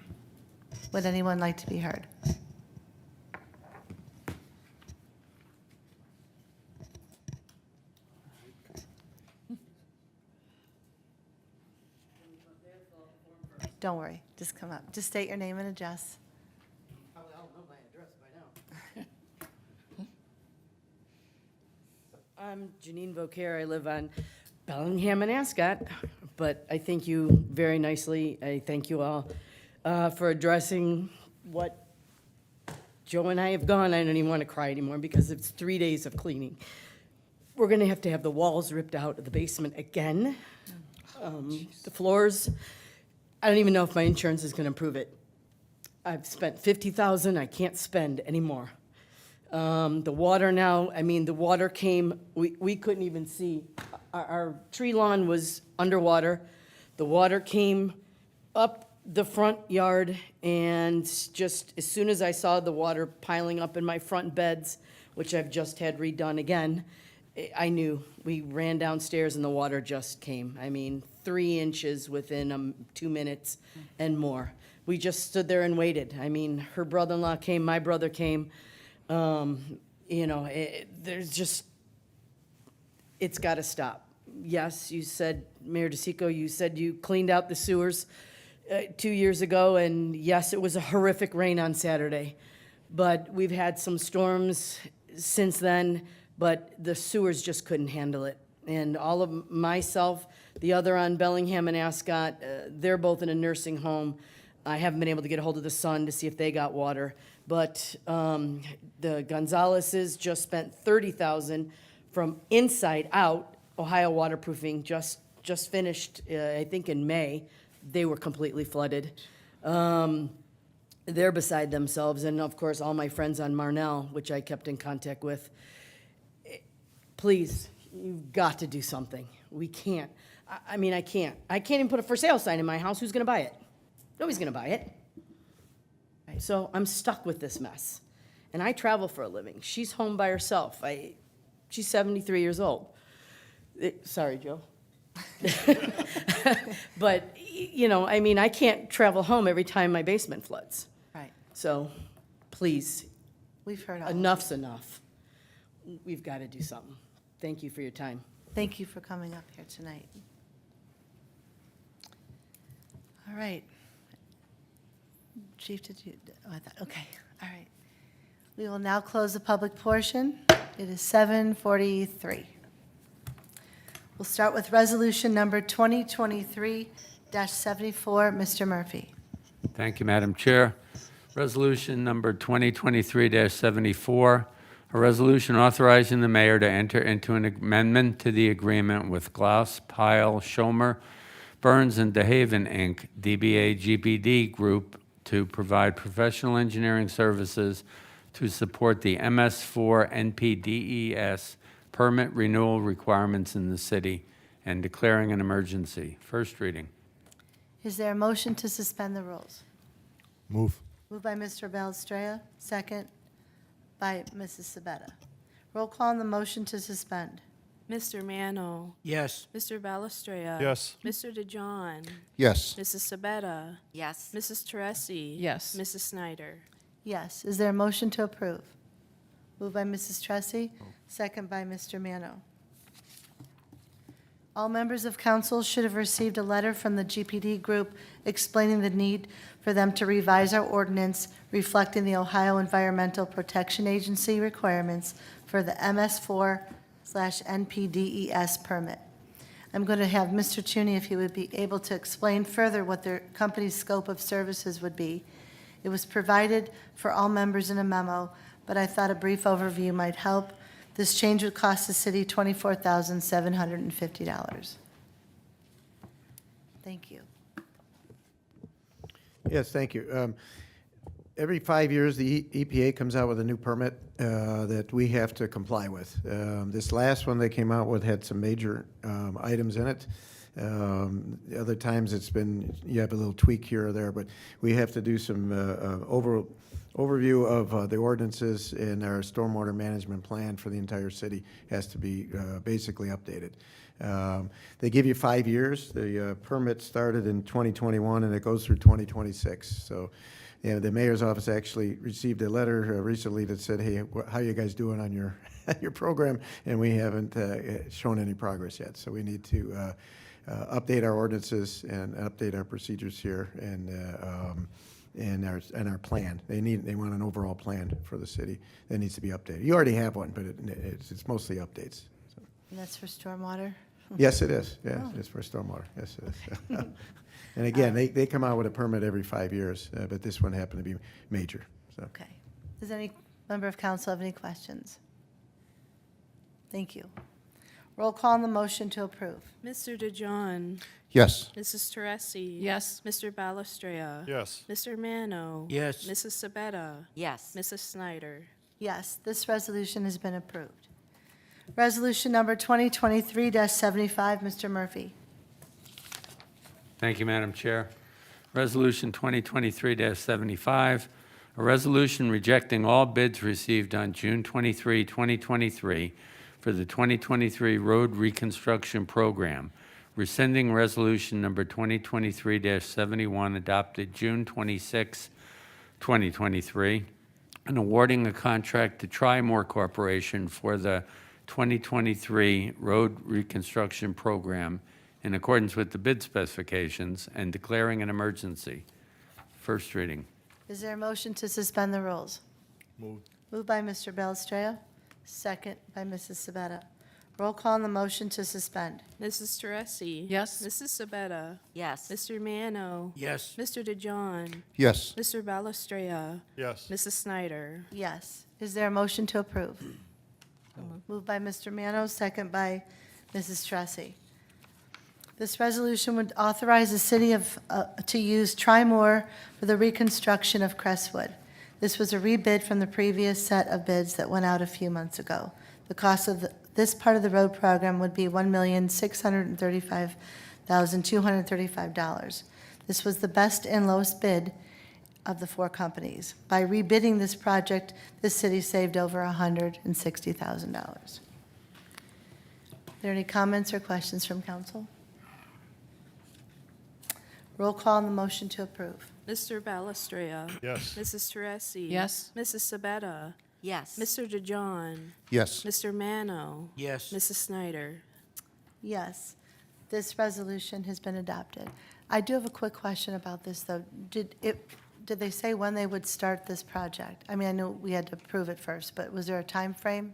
Would anyone like to be heard? Don't worry, just come up. Just state your name and address. Probably all know my address by now. I'm Janine Vauquer. I live on Bellingham and Ascot, but I thank you very nicely. I thank you all for addressing what Joe and I have gone. I don't even want to cry anymore because it's 3 days of cleaning. We're going to have the walls ripped out of the basement again. The floors, I don't even know if my insurance is going to approve it. I've spent $50,000. I can't spend anymore. The water now, I mean, the water came, we couldn't even see. Our tree lawn was underwater. The water came up the front yard, and just as soon as I saw the water piling up in my front beds, which I've just had redone again, I knew. We ran downstairs and the water just came. I mean, 3 inches within 2 minutes and more. We just stood there and waited. I mean, her brother-in-law came, my brother came. There's just, it's got to stop. Yes, you said, Mayor DeSico, you said you cleaned out the sewers 2 years ago, and yes, it was a horrific rain on Saturday. But we've had some storms since then, but the sewers just couldn't handle it. And all of myself, the other on Bellingham and Ascot, they're both in a nursing home. I haven't been able to get a hold of the Sun to see if they got water. But the Gonzaleses just spent $30,000 from inside out. Ohio waterproofing just finished, I think in May. They were completely flooded. They're beside themselves. And of course, all my friends on Marnell, which I kept in contact with. Please, you've got to do something. We can't. I can't. I can't even put a for sale sign in my house. Who's going to buy it? Nobody's going to buy it. So I'm stuck with this mess. And I travel for a living. She's home by herself. She's 73 years old. Sorry, Joe. But, I mean, I can't travel home every time my basement floods. Right. So, please, We've heard all. enough's enough. We've got to do something. Thank you for your time. Thank you for coming up here tonight. All right. Chief, did you, oh, I thought, okay, all right. We will now close the public portion. It is 7:43. We'll start with resolution number 2023-74. Mr. Murphy. Thank you, Madam Chair. Resolution number 2023-74, a resolution authorizing the mayor to enter into an amendment to the agreement with Glass, Pyle, Schomer, Burns, and DeHaven, Inc., DBA GBD Group, to provide professional engineering services to support the MS4 NPDES permit renewal requirements in the city and declaring an emergency. First reading. Is there a motion to suspend the rules? Move. Moved by Mr. Belstraya, second by Mrs. Sabetta. Roll call on the motion to suspend. Mr. Mano. Yes. Mr. Balestria. Yes. Mr. DeJohn. Yes. Mrs. Sabetta. Yes. Mrs. Teresi. Yes. Mrs. Snyder. Yes. Is there a motion to approve? Moved by Mrs. Tressi, second by Mr. Mano. All members of council should have received a letter from the GPD Group explaining the need for them to revise our ordinance reflecting the Ohio Environmental Protection Agency requirements for the MS4/NPDES permit. I'm going to have Mr. Chuney, if he would be able to explain further what their company's scope of services would be. It was provided for all members in a memo, but I thought a brief overview might help. This change would cost the city $24,750. Thank you. Yes, thank you. Every 5 years, the EPA comes out with a new permit that we have to comply with. This last one they came out with had some major items in it. Other times it's been, you have a little tweak here or there, but we have to do some overview of the ordinances, and our stormwater management plan for the entire city has to be basically updated. They give you 5 years. The permit started in 2021 and it goes through 2026. So yeah, the mayor's office actually received a letter recently that said, hey, how you guys doing on your your program? And we haven't shown any progress yet. So we need to update our ordinances and update our procedures here and our plan. They want an overall plan for the city that needs to be updated. You already have one, but it's mostly updates. So. And that's for stormwater? Yes, it is. Yeah, it's for stormwater. Yes, it is. And again, they come out with a permit every 5 years, but this one happened to be major. So. Okay. Does any member of council have any questions? Thank you. Roll call on the motion to approve. Mr. DeJohn. Yes. Mrs. Teresi. Yes. Mr. Balestria. Yes. Mr. Mano. Yes. Mrs. Sabetta. Yes. Mrs. Snyder. Yes, this resolution has been approved. Resolution number 2023-75, Mr. Murphy. Thank you, Madam Chair. Resolution 2023-75, a resolution rejecting all bids received on June 23, 2023 for the 2023 road reconstruction program, rescinding resolution number 2023-71 adopted June 26, 2023, and awarding a contract to Trimore Corporation for the 2023 road reconstruction program in accordance with the bid specifications and declaring an emergency. First reading. Is there a motion to suspend the rules? Moved. Moved by Mr. Belstraya, second by Mrs. Sabetta. Roll call on the motion to suspend. Mrs. Teresi. Yes. Mrs. Sabetta. Yes. Mr. Mano. Yes. Mr. DeJohn. Yes. Mr. Balestria. Yes. Mrs. Snyder. Yes. Is there a motion to approve? Moved by Mr. Mano, second by Mrs. Tressi. This resolution would authorize the city to use Trimore for the reconstruction of Crestwood. This was a rebid from the previous set of bids that went out a few months ago. The cost of this part of the road program would be $1,635,235. This was the best and lowest bid of the four companies. By rebidding this project, the city saved over $160,000. Are there any comments or questions from council? Roll call on the motion to approve. Mr. Balestria. Yes. Mrs. Teresi. Yes. Mrs. Sabetta. Yes. Mr. DeJohn. Yes. Mr. Mano. Yes. Mrs. Snyder. Yes, this resolution has been adopted. I do have a quick question about this, though. Did they say when they would start this project? I mean, I know we had to approve it first, but was there a time frame?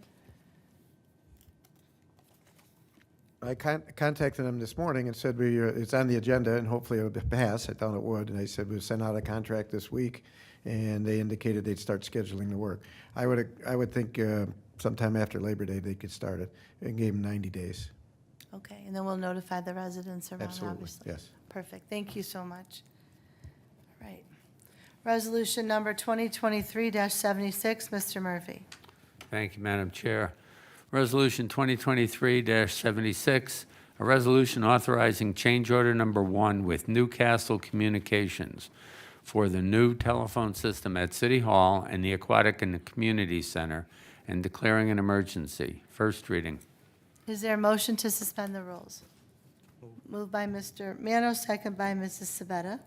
I contacted them this morning and said it's on the agenda and hopefully it would pass. I thought it would, and I said we'll send out a contract this week, and they indicated they'd start scheduling the work. I would think sometime after Labor Day they could start it, and gave them 90 days. Okay, and then we'll notify the residents around, Absolutely, obviously. yes. Perfect, thank you so much. All right. Resolution number 2023-76, Mr. Murphy. Thank you, Madam Chair. Resolution 2023-76, a resolution authorizing change order number 1 with Newcastle Communications for the new telephone system at City Hall and the Aquatic and Community Center and declaring an emergency. First reading. Is there a motion to suspend the rules? Moved by Mr. Mano, second by Mrs. Sabetta.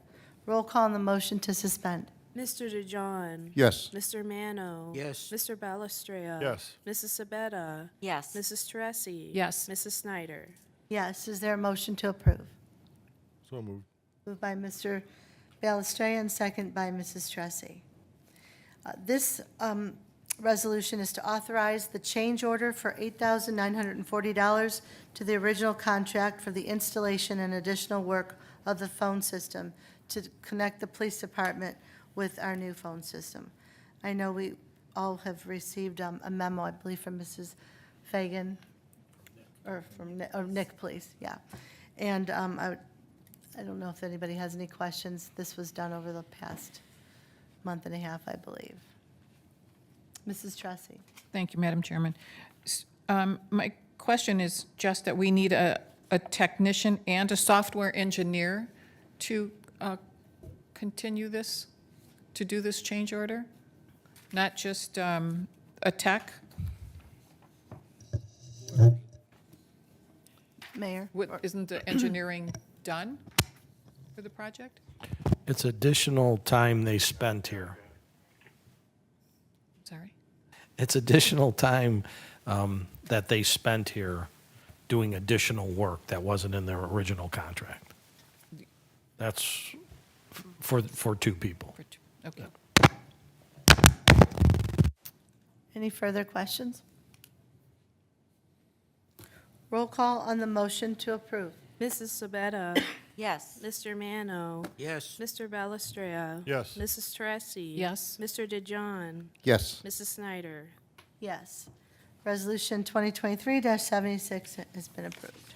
Roll call on the motion to suspend. Mr. DeJohn. Yes. Mr. Mano. Yes. Mr. Balestria. Yes. Mrs. Sabetta. Yes. Mrs. Teresi. Yes. Mrs. Snyder. Yes, is there a motion to approve? So moved. Moved by Mr. Balestria and second by Mrs. Tressi. This resolution is to authorize the change order for $8,940 to the original contract for the installation and additional work of the phone system to connect the police department with our new phone system. I know we all have received a memo, I believe, from Mrs. Fagan, or from Nick, please, yeah. And I don't know if anybody has any questions. This was done over the past month and a half, I believe. Mrs. Tressi. Thank you, Madam Chairman. My question is just that we need a technician and a software engineer to continue this, to do this change order? Not just a tech? Mayor? Isn't the engineering done for the project? It's additional time they spent here. Sorry? It's additional time that they spent here doing additional work that wasn't in their original contract. That's for two people. Okay. Any further questions? Roll call on the motion to approve. Mrs. Sabetta. Yes. Mr. Mano. Yes. Mr. Balestria. Yes. Mrs. Teresi. Yes. Mr. DeJohn. Yes. Mrs. Snyder. Yes. Resolution 2023-76 has been approved.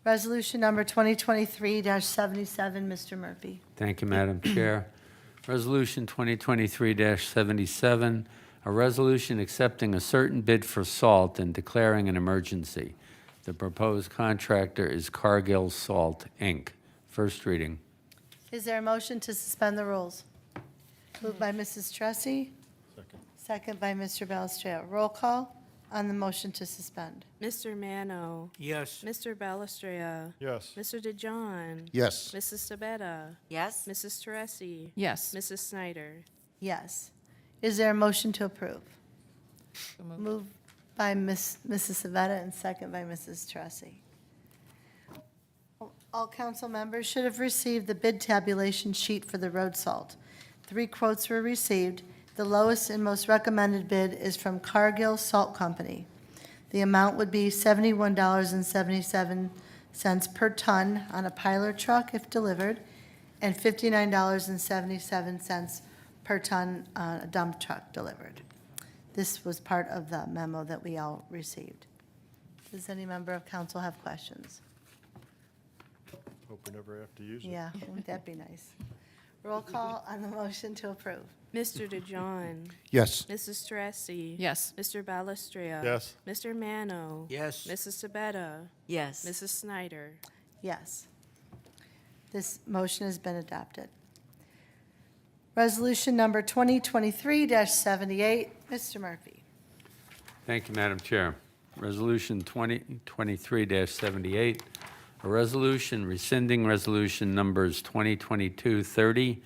Resolution number 2023-77, Mr. Murphy. Thank you, Madam Chair. Resolution 2023-77, a resolution accepting a certain bid for salt and declaring an emergency. The proposed contractor is Cargill Salt, Inc. First reading. Is there a motion to suspend the rules? Moved by Mrs. Tressi. Second by Mr. Balestria. Roll call on the motion to suspend. Mr. Mano. Yes. Mr. Balestria. Yes. Mr. DeJohn. Yes. Mrs. Sabetta. Yes. Mrs. Teresi. Yes. Mrs. Snyder. Yes. Is there a motion to approve? So moved. Moved by Mrs. Savetta and second by Mrs. Tressi. All council members should have received the bid tabulation sheet for the road salt. 3 quotes were received. The lowest and most recommended bid is from Cargill Salt Company. The amount would be $71.77 per ton on a piler truck if delivered, and $59.77 per ton on a dump truck delivered. This was part of the memo that we all received. Does any member of council have questions? Hope we never have to use it. Yeah, wouldn't that be nice? Roll call on the motion to approve. Mr. DeJohn. Yes. Mrs. Teresi. Yes. Mr. Balestria. Yes. Mr. Mano. Yes. Mrs. Sabetta. Yes. Mrs. Snyder. Yes. This motion has been adopted. Resolution number 2023-78, Mr. Murphy. Thank you, Madam Chair. Resolution 2023-78, A resolution rescinding resolution numbers 2022-30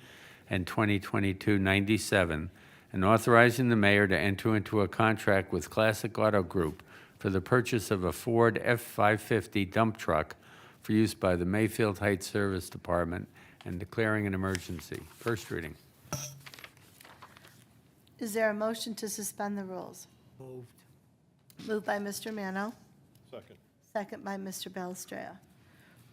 and 2022-97, and authorizing the mayor to enter into a contract with Classic Auto Group for the purchase of a Ford F-550 dump truck for use by the Mayfield Heights Service Department and declaring an emergency. First reading. Is there a motion to suspend the rules? Moved. Moved by Mr. Mano, Second. second by Mr. Belstrea.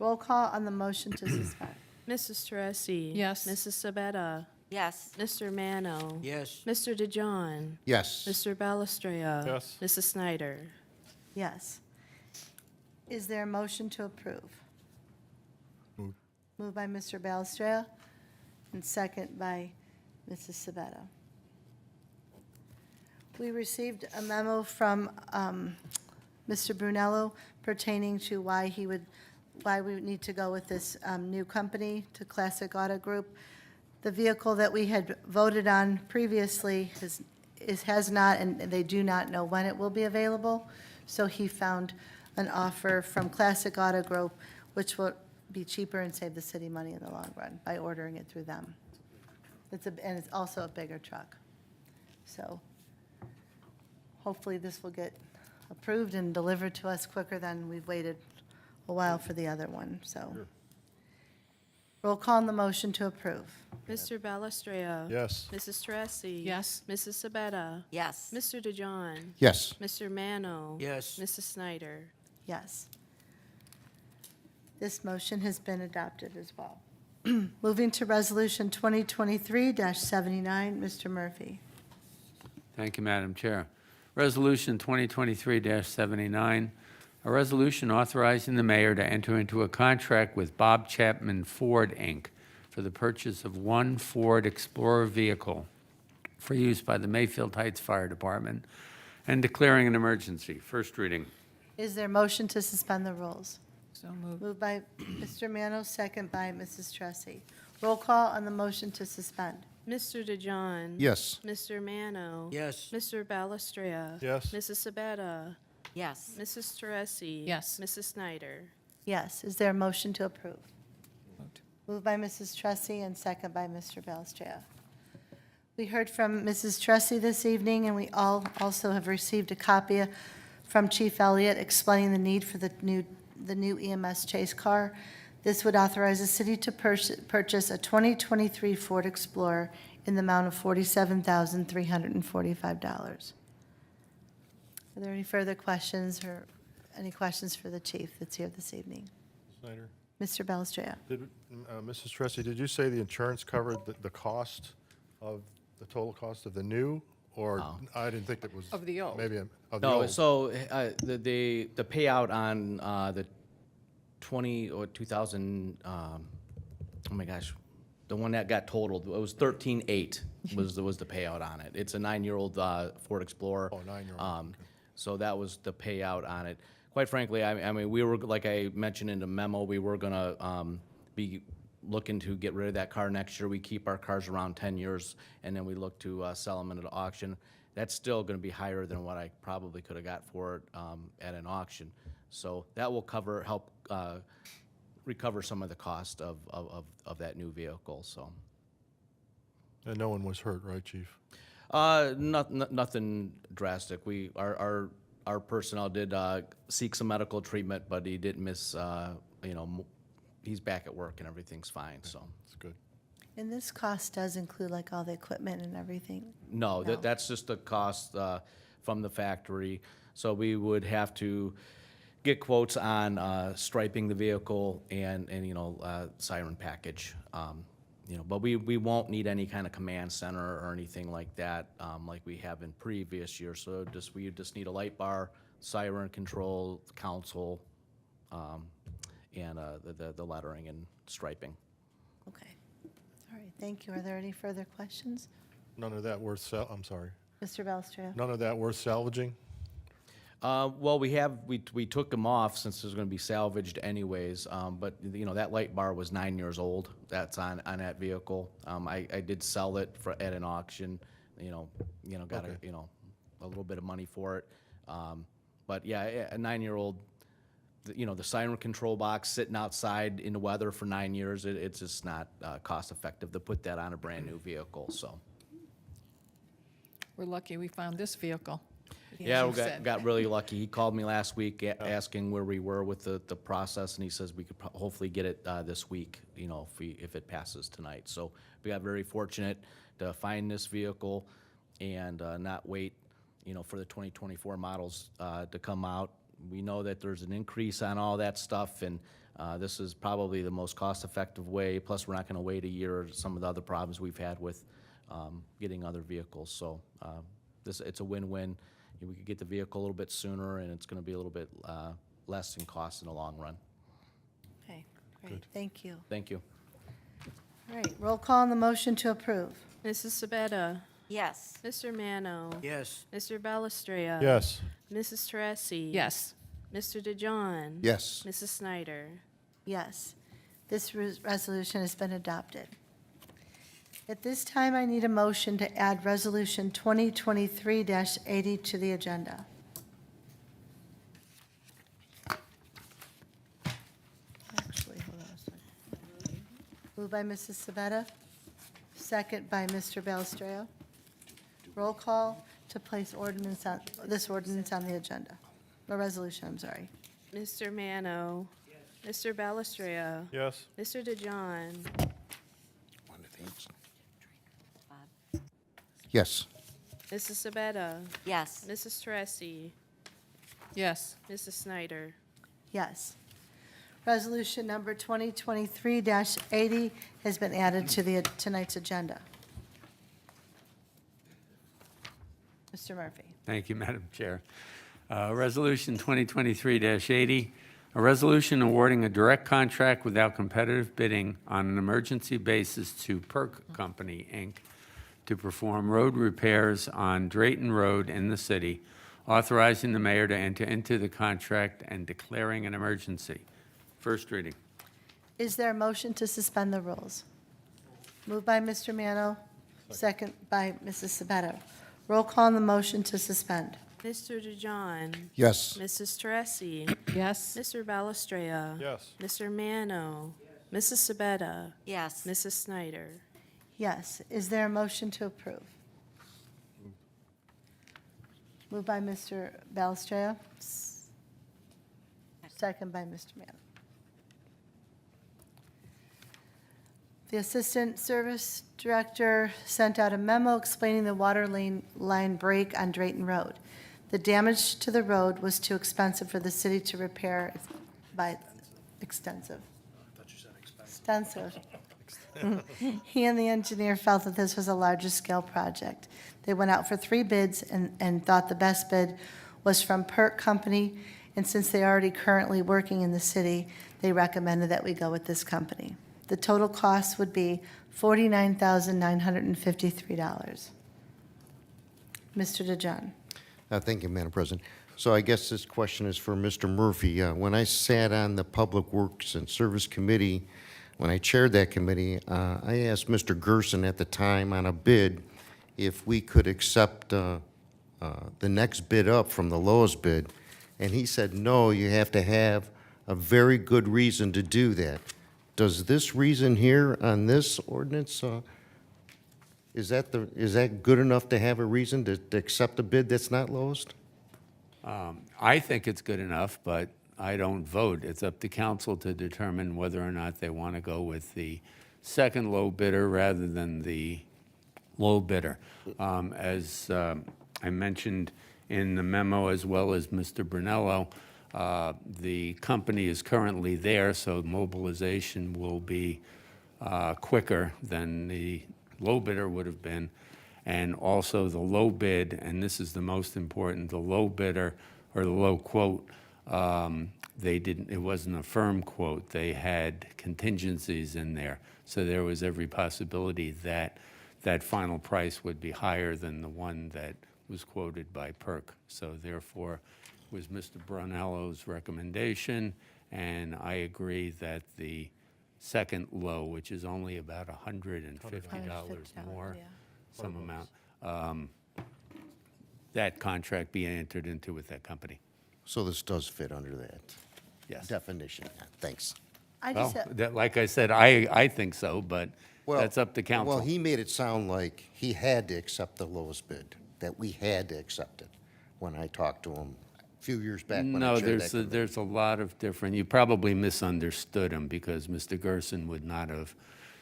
Roll call on the motion to suspend. Mrs. Teresi. Yes. Mrs. Sabetta. Yes. Mr. Mano. Yes. Mr. DeJohn. Yes. Mr. Balestria. Yes. Mrs. Snyder. Yes. Is there a motion to approve? Moved. Moved by Mr. Balestrea and second by Mrs. Sabetta. We received a memo from Mr. Brunello pertaining to why we would need to go with this new company to Classic Auto Group. The vehicle that we had voted on previously has not, and they do not know when it will be available. So he found an offer from Classic Auto Group, which will be cheaper and save the city money in the long run by ordering it through them. And it's also a bigger truck. So hopefully this will get approved and delivered to us quicker than we've waited a while for the other one, so. Roll call on the motion to approve. Mr. Balestria. Yes. Mrs. Teresi. Yes. Mrs. Sabetta. Yes. Mr. DeJohn. Yes. Mr. Mano. Yes. Mrs. Snyder. Yes. This motion has been adopted as well. Moving to Resolution 2023-79, Mr. Murphy. Thank you, Madam Chair. Resolution 2023-79, a resolution authorizing the mayor to enter into a contract with Bob Chapman Ford, Inc. for the purchase of one Ford Explorer vehicle for use by the Mayfield Heights Fire Department and declaring an emergency. First reading. Is there a motion to suspend the rules? So moved. Moved by Mr. Mano, second by Mrs. Tressi. Roll call on the motion to suspend. Mr. DeJohn. Yes. Mr. Mano. Yes. Mr. Balestria. Yes. Mrs. Sabetta. Yes. Mrs. Teresi. Yes. Mrs. Snyder. Yes. Is there a motion to approve? Moved. Moved by Mrs. Tressi and second by Mr. Balestria. We heard from Mrs. Tressi this evening, and we all also have received a copy from Chief Elliott explaining the need for the new EMS chase car. This would authorize the city to purchase a 2023 Ford Explorer in the amount of $47,345. Are there any further questions or any questions for the chief that's here this evening? Snyder. Mr. Balestria. Mrs. Tressi, did you say the insurance covered the cost of, the total cost of the new? Or, I didn't think it was. Of the old. Maybe, of the No, old. so the payout on the 20 or 2000, oh my gosh, the one that got totaled, it was 13.8 was the payout on it. It's a 9-year-old Ford Explorer. Oh, 9-year-old, okay. So that was the payout on it. Quite frankly, I mean, we were, like I mentioned in the memo, we were gonna be looking to get rid of that car next year. We keep our cars around 10 years, and then we look to sell them at an auction. That's still gonna be higher than what I probably could have got for it at an auction. So that will help recover some of the cost of that new vehicle, so. And no one was hurt, right, Chief? Nothing drastic. Our personnel did seek some medical treatment, but he didn't miss, he's back at work and everything's fine, so. That's good. And this cost does include like all the equipment and everything? No, No. that's just the cost from the factory. So we would have to get quotes on striping the vehicle and siren package. But we won't need any kind of command center or anything like that, like we have in previous years. So we just need a light bar, siren control, console, and the lettering and striping. Okay. All right, thank you. Are there any further questions? None of that worth I'm sorry. Mr. Balestria? None of that worth salvaging? Well, we took them off since it was going to be salvaged anyways. But that light bar was 9 years old. That's on that vehicle. I did sell it at an auction. Got Okay. a little bit of money for it. But yeah, a 9-year-old the siren control box sitting outside in the weather for 9 years, it's just not cost effective to put that on a brand-new vehicle, so. We're lucky we found this vehicle. Yeah, you we said. got really lucky. He called me last week asking where we were with the process, and he says we could hopefully get it this week, if it passes tonight. So we got very fortunate to find this vehicle and not wait, for the 2024 models to come out. We know that there's an increase on all that stuff, and this is probably the most cost-effective way. Plus, we're not going to wait a year, some of the other problems we've had with getting other vehicles. So it's a win-win. We could get the vehicle a little bit sooner, and it's going to be a little bit less in cost in the long run. Okay, great, thank you. Thank you. All right, roll call on the motion to approve. Mrs. Sabetta? Yes. Mr. Mano? Yes. Mr. Balestria? Yes. Mrs. Teresi? Yes. Mr. DeJohn? Yes. Mrs. Snyder? Yes, this resolution has been adopted. At this time, I need a motion to add Resolution 2023-80 to the agenda. Actually, hold on a second. Moved by Mrs. Sabetta, second by Mr. Balestrio. Roll call to place this ordinance on the agenda, or resolution, I'm sorry. Mr. Mano? Mr. Balestria? Yes. Mr. DeJohn? Yes. Mrs. Sabetta? Yes. Mrs. Teresi? Yes. Mrs. Snyder? Yes. Resolution number 2023-80 has been added to tonight's agenda. Mr. Murphy. Thank you, Madam Chair. Resolution 2023-80, a resolution awarding a direct contract without competitive bidding on an emergency basis to Perk Company, Inc., to perform road repairs on Drayton Road in the city, authorizing the mayor to enter into the contract and declaring an emergency. First reading. Is there a motion to suspend the rules? Moved by Mr. Mano, second by Mrs. Sabetta. Roll call on the motion to suspend. Mr. DeJohn? Yes. Mrs. Teresi? Yes. Mr. Balestria? Yes. Mr. Mano? Mrs. Sabetta? Yes. Mrs. Snyder? Yes. Is there a motion to approve? Moved by Mr. Balestria, second by Mr. Mano. The Assistant Service Director sent out a memo explaining the water line break on Drayton Road. The damage to the road was too expensive for the city to repair by extensive. Extensive. He and the engineer felt that this was a larger scale project. They went out for 3 bids and thought the best bid was from Perk Company, and since they are already currently working in the city, they recommended that we go with this company. The total cost would be $49,953. Mr. DeJohn. Thank you, Madam President. So I guess this question is for Mr. Murphy. When I sat on the Public Works and Service Committee, when I chaired that committee, I asked Mr. Gerson at the time on a bid if we could accept the next bid up from the lowest bid, and he said, no, you have to have a very good reason to do that. Does this reason here on this ordinance, is that good enough to have a reason to accept a bid that's not lowest? I think it's good enough, but I don't vote. It's up to council to determine whether or not they want to go with the second low bidder rather than the low bidder. As I mentioned in the memo, as well as Mr. Brunello, the company is currently there, so mobilization will be quicker than the low bidder would have been. And also the low bid, and this is the most important, the low bidder or the low quote, it wasn't a firm quote. They had contingencies in there. So there was every possibility that that final price would be higher than the one that was quoted by Perk. So therefore, it was Mr. Brunello's recommendation, and I agree that the second low, which is only about $150 more, some amount, that contract be entered into with that company. So this does fit under that. Yes. definition. Thanks. I Well, just, like I said, I think so, but Well- that's up to council. Well, he made it sound like he had to accept the lowest bid, that we had to accept it when I talked to him a few years back when I No, chaired that there's, committee. there's a lot of different, you probably misunderstood him because Mr. Gerson would not have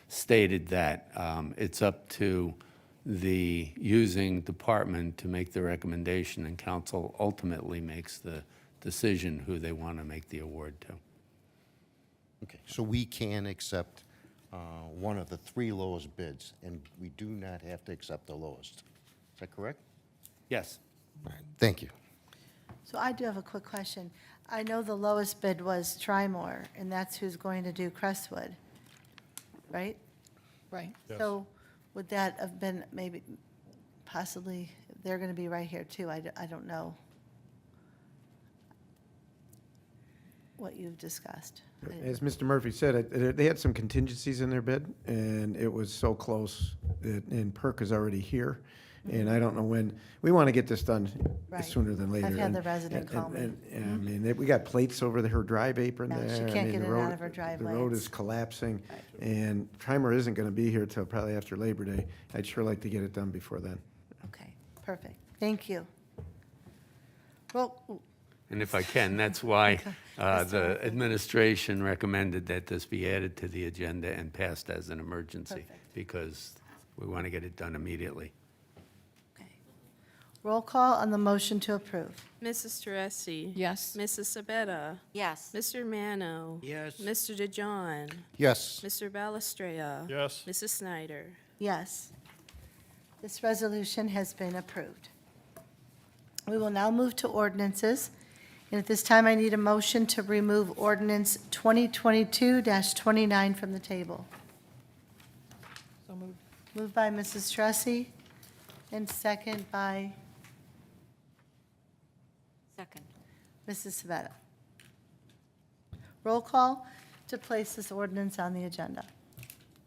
stated that. It's up to the using department to make the recommendation, and council ultimately makes the decision who they want to make the award to. Okay, so we can accept one of the three lowest bids, and we do not have to accept the lowest. Is that correct? Yes. All right, thank you. so I do have a quick question. I know the lowest bid was Trimore, and that's who's going to do Crestwood, right? Right. Yes. So would that have been maybe, possibly, they're going to be right here too, I don't know what you've discussed. As Mr. Murphy said, they had some contingencies in their bid, and it was so close, and Perk is already here, and I don't know when, we want to get this done Right. sooner than later. I've had and- the resident call me. and, I mean, we got plates over her drive apron Yeah, there. she I can't mean, get the in and out road- of her driveway. The road It's- is collapsing, and Trimer isn't going to be here till probably after Labor Day. I'd sure like to get it done before then. Okay, perfect, thank you. Well, And if I can, that's why the administration recommended that this be added to the agenda and passed as an emergency, Perfect. because we want to get it done immediately. okay. Roll call on the motion to approve. Mrs. Teresi. Yes. Mrs. Sabetta. Yes. Mr. Mano. Yes. Mr. DeJohn. Yes, Mr. Balestria. Yes. Mrs. Snyder. Yes. This resolution has been approved. We will now move to ordinances, and at this time, I need a motion to remove ordinance 2022-29 from the table. So moved. Moved by Mrs. Tressi, and second by Second. Mrs. Savetta. Roll call to place this ordinance on the agenda.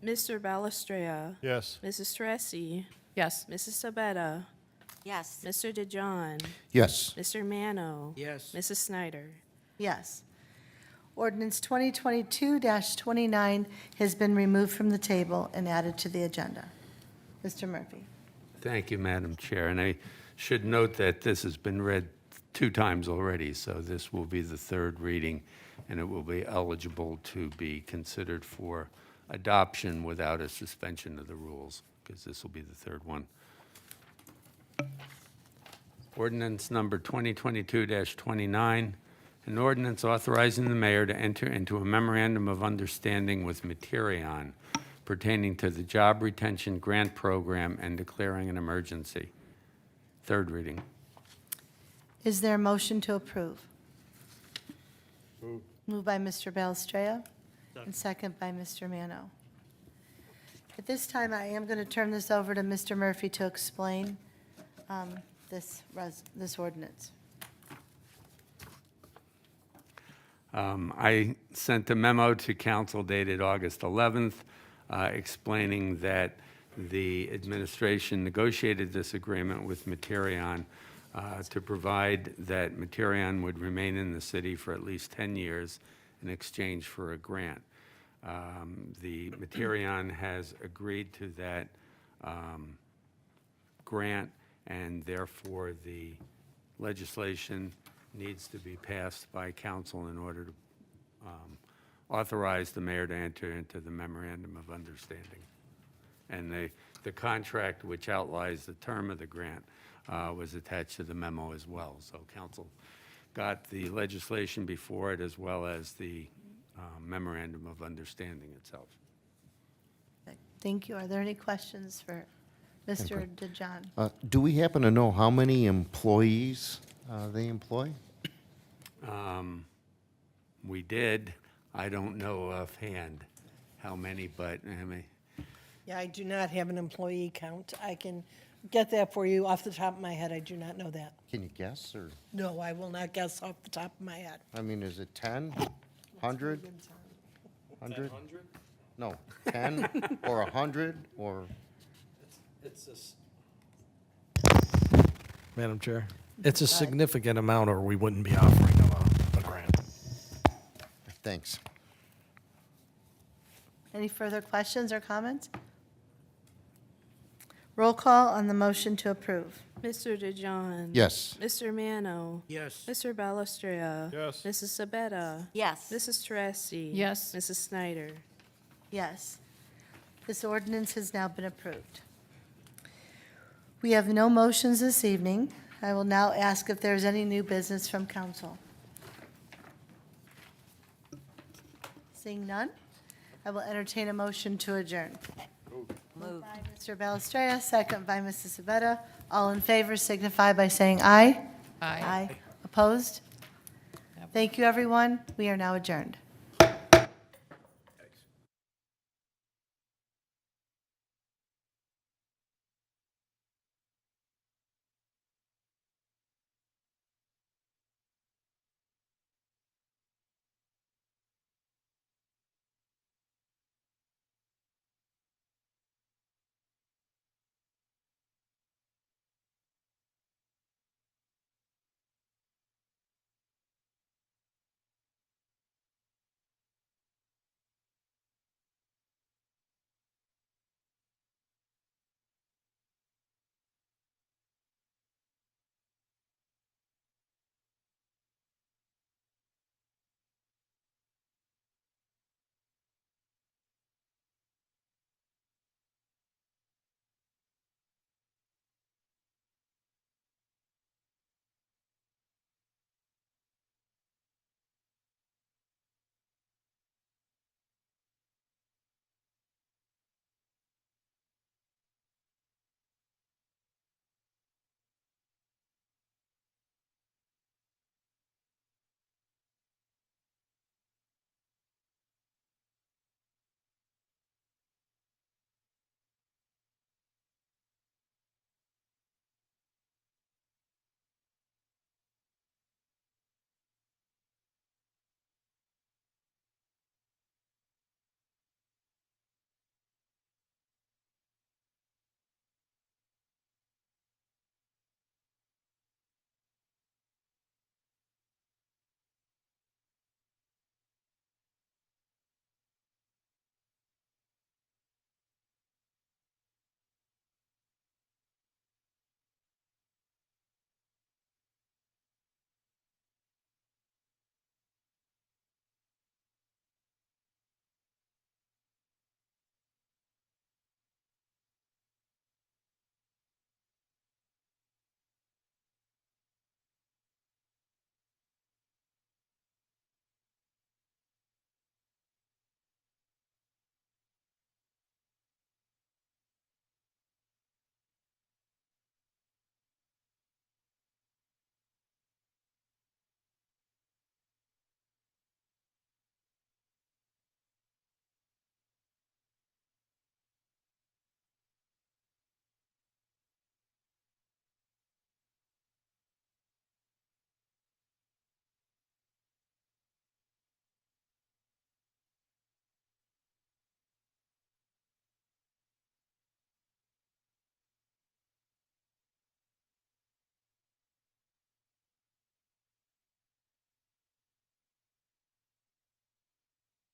Mr. Balestria. Yes. Mrs. Teresi. Yes. Mrs. Sabetta. Yes. Mr. DeJohn. yes, Mr. Mano. Yes. Mrs. Snyder. Yes. Ordinance 2022-29 has been removed from the table and added to the agenda. Mr. Murphy. Thank you, Madam Chair. And I should note that this has been read 2 times already, so this will be the third reading, and it will be eligible to be considered for adoption without a suspension of the rules, because this will be the third one. Ordinance number 2022-29, an ordinance authorizing the mayor to enter into a memorandum of understanding with Materion pertaining to the Job Retention Grant Program and declaring an emergency. Third reading. Is there a motion to approve? Moved by Mr. Balestria and second by Mr. Mano. At this time, I am going to turn this over to Mr. Murphy to explain this ordinance. I sent a memo to council dated August 11th explaining that the administration negotiated this agreement with Materion to provide that Materion would remain in the city for at least 10 years in exchange for a grant. The Materion has agreed to that grant, and therefore the legislation needs to be passed by council in order to authorize the mayor to enter into the memorandum of understanding. And the contract which outlines the term of the grant was attached to the memo as well. So council got the legislation before it as well as the memorandum of understanding itself. Thank you. Are there any questions for Mr. DeJohn? do we happen to know how many employees they employ? We did. I don't know offhand how many, but I mean, Yeah, I do not have an employee count. I can get that for you off the top of my head. I do not know that. Can you guess, or, No, I will not guess off the top of my head. I mean, is it 10, 100? 100? No, 10 or 100 or? Madam Chair, it's a significant amount, or we wouldn't be offering them a grant. Thanks. Any further questions or comments? Roll call on the motion to approve. Mr. DeJohn? Yes. Mr. Mano? Yes. Mr. Balestria? Yes. Mrs. Sabetta? Yes. Mrs. Teresi? Yes. Mrs. Snyder? Yes. This ordinance has now been approved. We have no motions this evening. I will now ask if there's any new business from council. Seeing none, I will entertain a motion to adjourn. Move. By Mr. Balestria, second by Mrs. Sabetta. All in favor signify by saying aye. Aye. Opposed? Thank you, everyone. We are now adjourned.